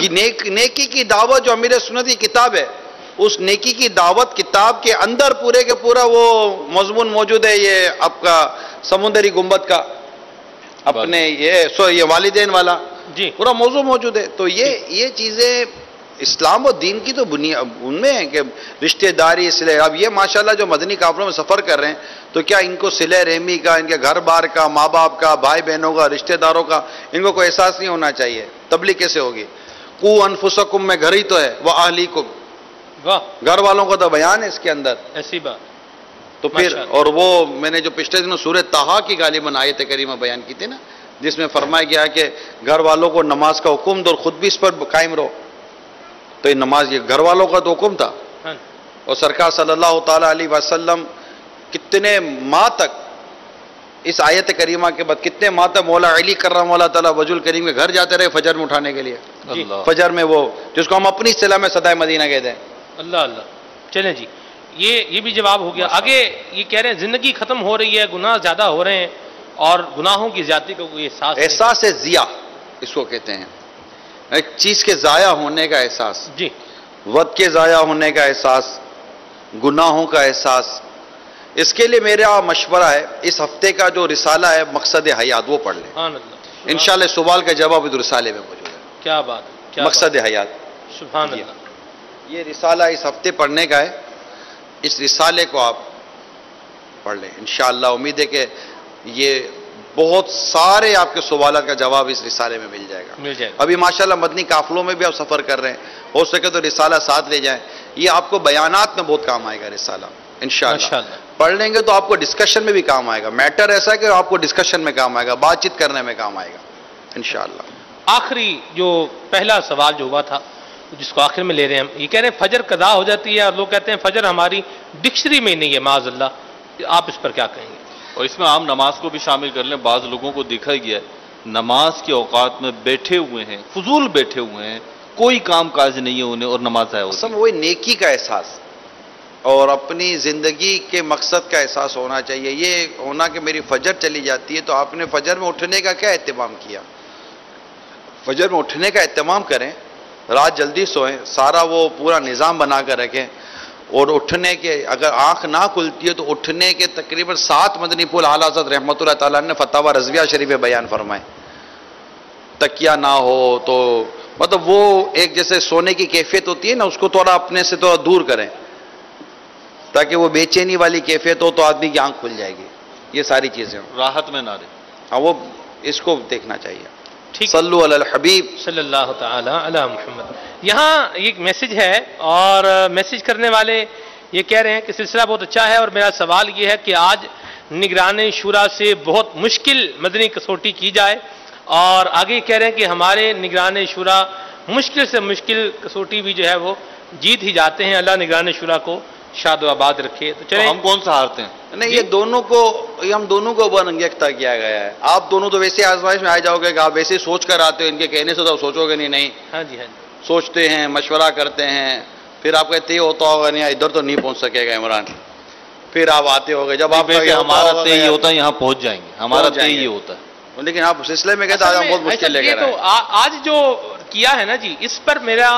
یہ نیکی کی دعوت جو امیر سنت کی کتاب ہے، اس نیکی کی دعوت کتاب کے اندر پورے کے پورا وہ مضمون موجود ہے. یہ آپ کا سمندری گنبد کا اپنے یہ والدین والا پورا موضوع موجود ہے. تو یہ چیزیں اسلام و دین کی تو بنیاد ان میں ہے کہ رشتہ داری صلہ. اب یہ ماشاءاللہ جو مدنی قافلوں میں سفر کر رہے ہیں تو کیا ان کو صلہ رحمی کا، ان کے گھر بار کا، ماں باپ کا، بھائی بہنوں کا، رشتہ داروں کا ان کو کوئی احساس نہیں ہونا چاہیے؟ تبلیغ کیسے ہوگی؟ قوا انفسکم میں گھر ہی تو ہے، واہلیکم، گھر والوں کا تو بیان ہے اس کے اندر. ایسی بات تو پھر اور وہ میں نے جو پچھلے دنوں سورہ طٰہٰ کی غالباً آیت کریمہ بیان کی تھی نا، جس میں فرمایا گیا کہ گھر والوں کو نماز کا حکم دو اور خود بھی اس پر قائم رہو. تو یہ نماز یہ گھر والوں کا تو حکم تھا. اور سرکار صلی اللہ تعالیٰ علیہ وسلم کتنے ماہ تک اس آیت کریمہ کے بعد کتنے ماہ تک مولا علی کرم اللہ تعالیٰ وجہ الکریم کے گھر جاتے رہے فجر میں اٹھانے کے لیے. فجر میں وہ جس کو ہم اپنی اصطلاح میں صدائے مدینہ کہتے ہیں. اللہ اللہ. چلیں جی، یہ بھی جواب ہو گیا. آگے یہ کہہ رہے ہیں زندگی ختم ہو رہی ہے، گناہ زیادہ ہو رہے ہیں اور گناہوں کی زیادتی کا کوئی احساس ضیاء اس کو کہتے ہیں. ایک چیز کے ضائع ہونے کا احساس، جی، وقت کے ضائع ہونے کا احساس، گناہوں کا احساس. اس کے لیے میرا مشورہ ہے اس ہفتے کا جو رسالہ ہے مقصد حیات وہ پڑھ لیں. انشاءاللہ سوال کا جواب اس رسالے میں موجود ہے. کیا بات ہے، مقصد حیات. سبحان اللہ. یہ رسالہ اس ہفتے پڑھنے کا ہے. اس رسالے کو آپ پڑھ لیں انشاءاللہ. امید ہے کہ یہ بہت سارے آپ کے سوالات کا جواب اس رسالے میں مل جائے گا. ابھی ماشاءاللہ مدنی قافلوں میں بھی آپ سفر کر رہے ہیں، ہو سکے تو رسالہ ساتھ لے جائیں. یہ آپ کو بیانات میں بہت کام آئے گا رسالہ انشاءاللہ. پڑھ لیں گے تو آپ کو ڈسکشن میں بھی کام آئے گا. میٹر ایسا ہے کہ آپ کو ڈسکشن میں کام آئے گا، بات چیت کرنے میں کام آئے گا انشاءاللہ. آخری جو پہلا سوال جو ہوا تھا جس کو آخر میں لے رہے ہیں ہم، یہ کہہ رہے ہیں فجر قضا ہو جاتی ہے اور لوگ کہتے ہیں فجر ہماری ڈکشنری میں نہیں ہے معاذ اللہ. آپ اس پر کیا کہیں گے؟ اور اس میں عام نماز کو بھی شامل کر لیں. بعض لوگوں کو دیکھا گیا ہے نماز کے اوقات میں بیٹھے ہوئے ہیں، فضول بیٹھے ہوئے ہیں، کوئی کام کاج نہیں ہے انہیں اور نماز ضائع ہوتی ہے. وہی نیکی کا احساس اور اپنی زندگی کے مقصد کا احساس ہونا چاہیے. یہ ہونا کہ میری فجر چلی جاتی ہے تو آپ نے فجر میں اٹھنے کا کیا اہتمام کیا؟ فجر میں اٹھنے کا اہتمام کریں، رات جلدی سوئیں، سارا وہ پورا نظام بنا کر رکھیں. اور اٹھنے کے اگر آنکھ نہ کھلتی ہے تو اٹھنے کے تقریباً 7 مدنی پھول اعلیٰ حضرت رحمۃ اللہ تعالیٰ نے فتاوی رضویہ شریف میں بیان فرمائے. تکیہ نہ ہو تو مطلب وہ ایک جیسے سونے کی کیفیت ہوتی ہے نا، اس کو تھوڑا اپنے سے تھوڑا دور کریں تاکہ وہ بے چینی والی کیفیت ہو تو آدمی کی آنکھ کھل جائے گی. یہ ساری چیزیں راحت میں نہ رہے. ہاں وہ اس کو دیکھنا چاہیے. صلو علی الحبیب صلی اللہ تعالی علی محمد. یہاں ایک میسج ہے اور میسج کرنے والے یہ کہہ رہے ہیں کہ سلسلہ بہت اچھا ہے اور میرا سوال یہ ہے کہ آج نگران شورا سے بہت مشکل مدنی کسوٹی کی جائے. اور آگے کہہ رہے ہیں کہ ہمارے نگران شورا مشکل سے مشکل کسوٹی بھی جو ہے وہ جیت ہی جاتے ہیں. اللہ نگران شورا کو شاد و آباد رکھے. تو چلیں ہم کون سا ہارتے ہیں؟ نہیں، یہ دونوں کو ہم دونوں کو برانگیختہ کیا گیا ہے. آپ دونوں تو ویسے آزمائش میں آ جاؤ گے کہ آپ ویسے سوچ کر آتے ہو، ان کے کہنے سے تو سوچو گے نہیں. ہاں جی، ہاں جی، سوچتے ہیں، مشورہ کرتے ہیں، پھر آپ کہتے یہ ہوتا ہوگا نہیں ادھر تو نہیں پہنچ سکے گا عمران. پھر آپ آتے ہوگے جب آپ ہمارا طے یہ ہوتا ہے یہاں پہنچ جائیں گے، ہمارا طے یہ ہوتا ہے. لیکن آپ سلسلے میں کہتے ہیں بہت مشکل لے کر تو آج جو کیا ہے نا جی، اس پر میرا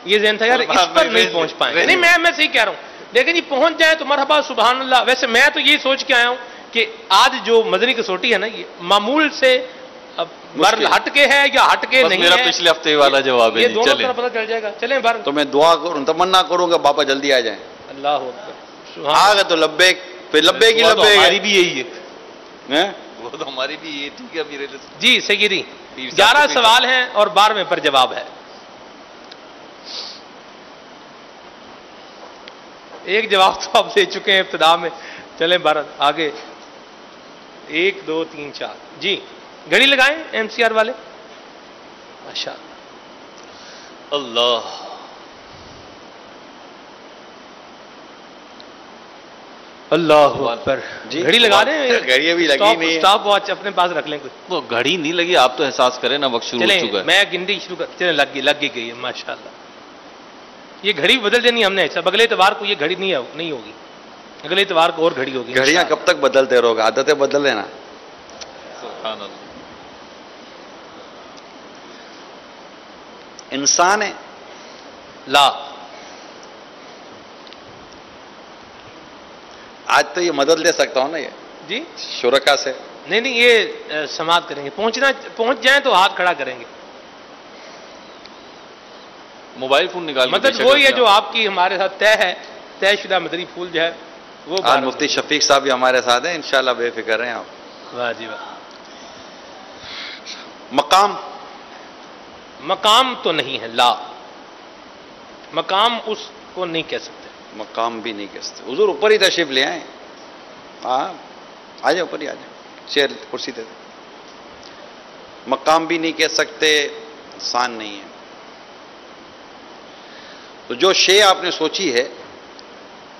یہ ذہن تھا یار اس پر نہیں پہنچ پائیں گے. نہیں، میں صحیح کہہ رہا ہوں. لیکن جی پہنچ جائیں تو مرحبا، سبحان اللہ. ویسے میں تو یہی سوچ کے آیا ہوں کہ آج جو مدنی کسوٹی ہے نا یہ معمول سے بر ہٹ کے ہے یا ہٹ کے نہیں ہے. میرا پچھلے ہفتے والا جواب ہے. یہ دونوں طرح پتہ چل جائے گا. چلیں بر تو میں دعا کروں, تمنا کروں گا باپا جلدی آ جائیں. اللہ اکبر. آ گئے تو لبیک, پھر لبیک ہی لبیک. ہماری بھی یہی ہے, وہ تو ہماری بھی یہ. ٹھیک ہے میرے جی سیدی. 11 سوال ہیں اور 12ویں پر جواب ہے. ایک جواب تو آپ دے چکے ہیں ابتدا میں. چلیں بھارت آگے. 1 2 3 4. جی گھڑی لگائیں ایم سی آر والے. ماشاء اللہ. اللہ اکبر. گھڑی لگا دیں. گھڑی بھی لگی نہیں. اسٹاپ واچ اپنے پاس رکھ لیں. کوئی وہ گھڑی نہیں لگی, آپ تو احساس کریں نا, وقت شروع ہو چکا ہے. میں گنتی شروع کر. چلیں لگ گئی ہے ماشاء اللہ. یہ گھڑی بدل دینی ہم نے. سب اگلے اتوار کو یہ گھڑی نہیں ہوگی. اگلے اتوار کو اور گھڑی ہوگی. گھڑیاں کب تک بدلتے رہو گے, عادتیں بدل لینا. سبحان اللہ. انسان ہے لا. آج تو یہ مدد لے سکتا ہوں نا یہ جی شرکا سے. نہیں یہ سماعت کریں گے. پہنچ جائیں تو ہاتھ کھڑا کریں گے. موبائل فون نکال. مدد وہی ہے جو آپ کی ہمارے ساتھ طے شدہ مدنی پھول جو ہے وہ. آج مفتی شفیق صاحب بھی ہمارے ساتھ ہیں انشاءاللہ, بے فکر رہیں آپ. واہ جی واہ. مقام تو نہیں ہے. لا, مقام اس کو نہیں کہہ سکتے. مقام بھی نہیں کہہ سکتے. حضور اوپر ہی تشریف لے آئیں. ہاں آ جائیں اوپر ہی, آ جائیں. چیئر کرسی دے دیں. مقام بھی نہیں کہہ سکتے, انسان نہیں ہے. تو جو شے آپ نے سوچی ہے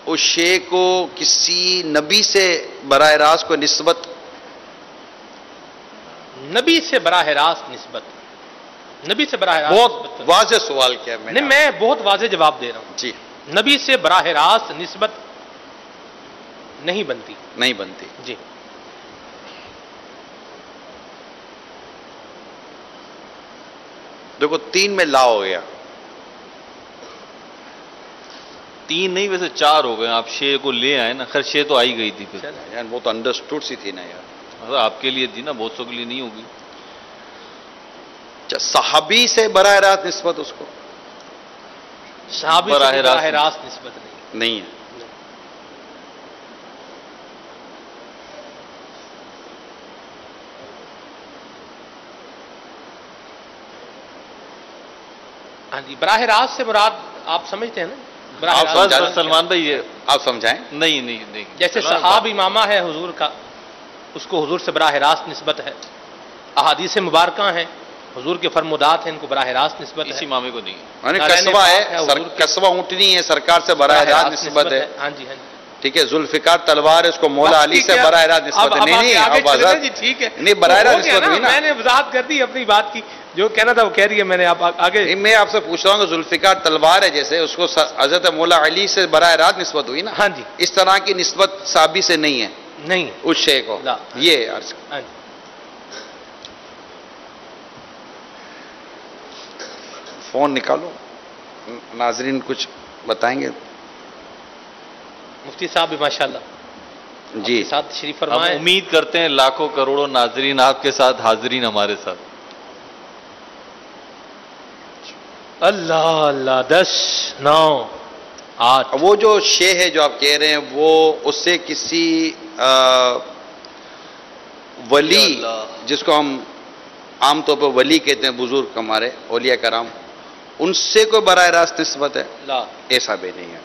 اس شے کو کسی نبی سے براہ راست کو نسبت. نبی سے براہ راست نسبت. نبی سے براہ راست بہت واضح سوال کیا میں نے. میں بہت واضح جواب دے رہا ہوں. جی. نبی سے براہ راست نسبت نہیں بنتی. نہیں بنتی. جی. دیکھو 3 میں لا ہو گیا. 3 نہیں ویسے 4 ہو گئے. آپ شے کو لے آئے نا. خیر شے تو آئی گئی تھی پھر. یار وہ تو انڈرسٹوڈ سی تھی نا یار. آپ کے لیے تھی نا, بہت سو کے لیے نہیں ہوگی. صحابی سے براہ راست نسبت اس کو. صحابی سے براہ راست نسبت نہیں ہے. ہاں جی. براہ راست سے مراد آپ سمجھتے ہیں نا. سلمان بھائی یہ آپ سمجھائیں. نہیں. جیسے صحاب امامہ ہے حضور کا, اس کو حضور سے براہ راست نسبت ہے. احادیث مبارکہ ہیں, حضور کے فرمودات ہیں, ان کو براہ راست نسبت ہے. اسی امامے کو نہیں. قصبہ ہے, قصبہ اونٹنی ہے, سرکار سے براہ راست نسبت ہے. ہاں جی. ٹھیک ہے. ذوالفقار تلوار ہے, اس کو مولا علی سے براہ راست نسبت ہے. نہیں ٹھیک ہے. نہیں براہ راست نسبت ہوئی نا. میں نے وضاحت کر دی اپنی بات کی, جو کہنا تھا وہ کہہ رہی ہے. میں نے آپ آگے. میں آپ سے پوچھ رہا ہوں کہ ذوالفقار تلوار ہے جیسے, اس کو حضرت مولا علی سے براہ راست نسبت ہوئی نا. ہاں جی. اس طرح کی نسبت صحابی سے نہیں ہے. نہیں اس شے کو. یہ عرض. فون نکالو, ناظرین کچھ بتائیں گے. مفتی صاحب بھی ماشاءاللہ جی ساتھ تشریف ہم فرمائیں. امید کرتے ہیں لاکھوں کروڑوں ناظرین آپ کے ساتھ, حاضرین ہمارے ساتھ. اللہ 10 9 8. وہ جو شے ہے جو آپ کہہ رہے ہیں وہ اس سے کسی ولی, جس کو ہم عام طور پر ولی کہتے ہیں, بزرگ ہمارے اولیاء کرام, ان سے کوئی براہ راست نسبت ہے؟ لا, ایسا بھی نہیں ہے.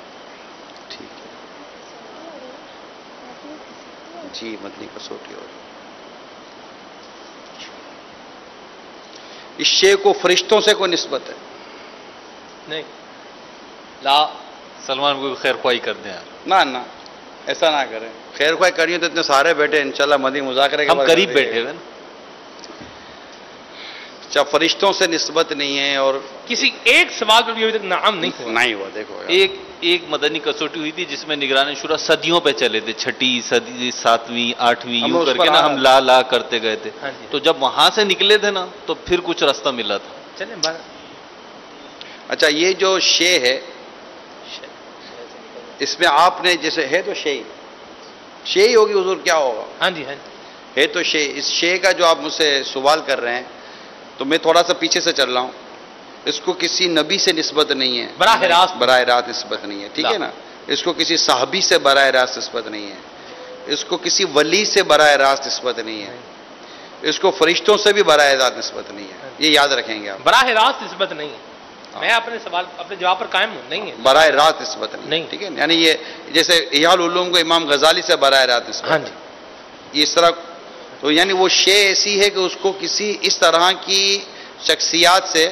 ٹھیک ہے جی. مدنی کسوٹی. اور اس شے کو فرشتوں سے کوئی نسبت ہے؟ نہیں. لا. سلمان کو خیر خواہی کر دیں آپ. نہ ایسا نہ کریں. خیر خواہی کرنی تو اتنے سارے بیٹھے انشاءاللہ مدنی مذاکرے کے ہم قریب بیٹھے ہوئے نا. اچھا فرشتوں سے نسبت نہیں ہے. اور کسی ایک سوال پر بھی ابھی تک نعم نہیں ہوا. دیکھو ایک مدنی کسوٹی ہوئی تھی جس میں نگران شورا صدیوں پہ چلے تھے. 6 صدی 7ویں 8ویں یوں کر کے نا ہم لا کرتے گئے تھے. تو جب وہاں سے نکلے تھے نا تو پھر کچھ راستہ ملا تھا. چلیں اچھا یہ جو شے ہے اس میں آپ نے جیسے ہے تو شے شے ہی ہوگی حضور، کیا ہوگا؟ ہاں جی ہاں جی ہے تو شے. اس شے کا جو آپ مجھ سے سوال کر رہے ہیں تو میں تھوڑا سا پیچھے سے چل رہا ہوں. اس کو کسی نبی سے نسبت نہیں ہے، براہ راست نسبت نہیں ہے، ٹھیک ہے نا. اس کو کسی صحابی سے براہ راست نسبت نہیں ہے، اس کو کسی ولی سے براہ راست نسبت نہیں ہے، اس کو فرشتوں سے بھی براہ راست نسبت نہیں ہے. یہ یاد رکھیں گے آپ. براہ راست نسبت نہیں ہے. میں اپنے جواب پر قائم ہوں. نہیں ہے براہ راست نسبت نہیں، ٹھیک ہے. یعنی یہ جیسے احیاء العلوم کو امام غزالی سے براہ راست نسبت. ہاں جی. یہ اس طرح تو یعنی وہ شے ایسی ہے کہ اس کو کسی اس طرح کی شخصیات سے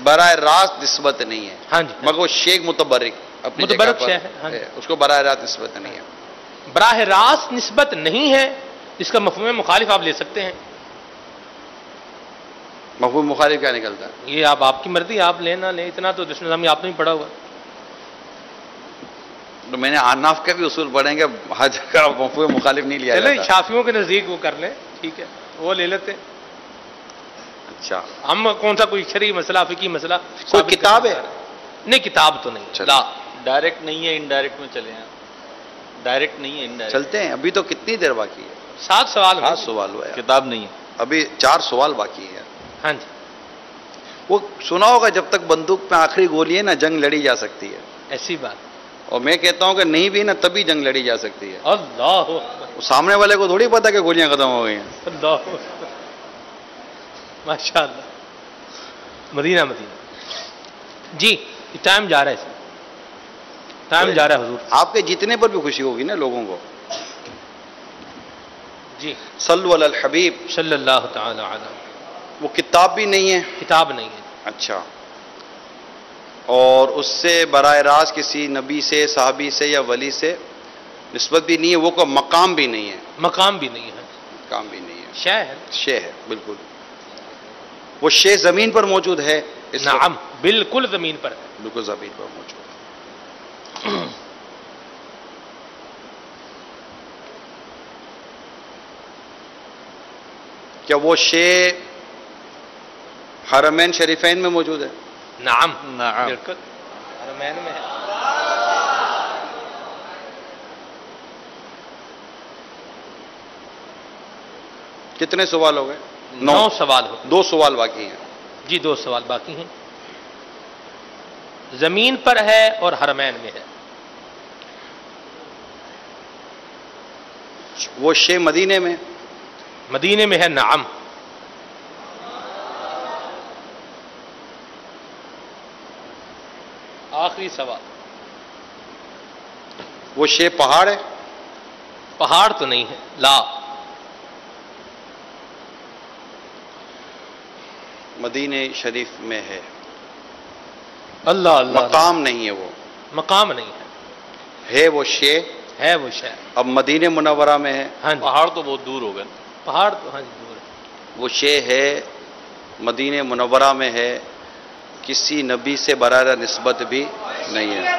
براہ راست نسبت نہیں ہے. ہاں جی. مگر وہ شے متبرک اپنی متبرک جگہ شے پر ہے. ہے، اس کو براہ راست نسبت نہیں ہے. براہ راست نسبت نہیں ہے، اس کا مفہوم مخالف آپ لے سکتے ہیں. مفہوم مخالف کیا نکلتا ہے؟ یہ آپ کی مرضی، آپ لیں نہ لیں. اتنا تو نظام آپ نے پڑھا ہوا. تو میں نے احناف کا بھی اصول پڑھیں گے، ہر جگہ مفہوم مخالف نہیں لیا چلیں جاتا. شافیوں کے نزدیک وہ کر لیں، ٹھیک ہے، وہ لے لیتے. اچھا، ہم کون سا کوئی شرعی مسئلہ فقہی مسئلہ کوئی کتاب ہے؟ نہیں، کتاب تو نہیں. لا، ڈائریکٹ نہیں ہے، انڈائریکٹ میں چلے ہیں. ڈائریکٹ نہیں ہے، انڈائریکٹ چلتے ہیں. ابھی تو کتنی دیر باقی ہے؟ 7 سوال. 7 سوال ہوا ہے. کتاب نہیں ہے. ابھی 4 سوال باقی ہے. ہاں جی. وہ سنا ہوگا جب تک بندوق میں آخری گولی ہے نا جنگ لڑی جا سکتی ہے. ایسی بات. اور میں کہتا ہوں کہ نہیں بھی نا تبھی جنگ لڑی جا سکتی ہے. اللہ وہ سامنے والے کو تھوڑی پتا کہ گولیاں ختم ہو گئی ہیں. اللہ ماشاء اللہ. مدینہ جی. ٹائم جا رہا ہے، ٹائم جا رہا ہے حضور. آپ کے جیتنے پر بھی خوشی ہوگی نا لوگوں کو. جی صلو علی الحبیب صلی اللہ تعالی علیہ. وہ کتاب بھی نہیں ہے. کتاب نہیں ہے. اچھا. اور اس سے براہ راست کسی نبی سے، صحابی سے یا ولی سے نسبت بھی نہیں ہے. وہ کوئی مقام بھی نہیں ہے. مقام بھی نہیں ہے. مقام بھی نہیں ہے. شے ہے. شے ہے بالکل. وہ شے زمین پر موجود ہے. نعم بالکل زمین پر ہے. بالکل زمین پر موجود ہے. کیا وہ شے حرمین شریفین میں موجود ہے؟ نعم نعم. بالکل حرمین میں ہے. کتنے سوال ہو گئے؟ 9 سوال ہو. 2 سوال باقی ہیں. جی 2 سوال باقی ہیں. زمین پر ہے اور حرمین میں ہے. وہ شے مدینے میں؟ مدینے میں ہے. نعم. آخری سوال. وہ شے پہاڑ ہے؟ پہاڑ تو نہیں ہے. لا. مدینے شریف میں ہے. اللہ اللہ. مقام نہیں ہے. وہ مقام نہیں ہے. وہ شے ہے وہ شے. اب مدینے منورہ میں ہے. ہاں جی. پہاڑ تو بہت دور ہو گئے. پہاڑ تو ہاں جی دور ہے. وہ شے ہے مدینے منورہ میں ہے. کسی نبی سے براہ راست نسبت بھی نہیں ہے.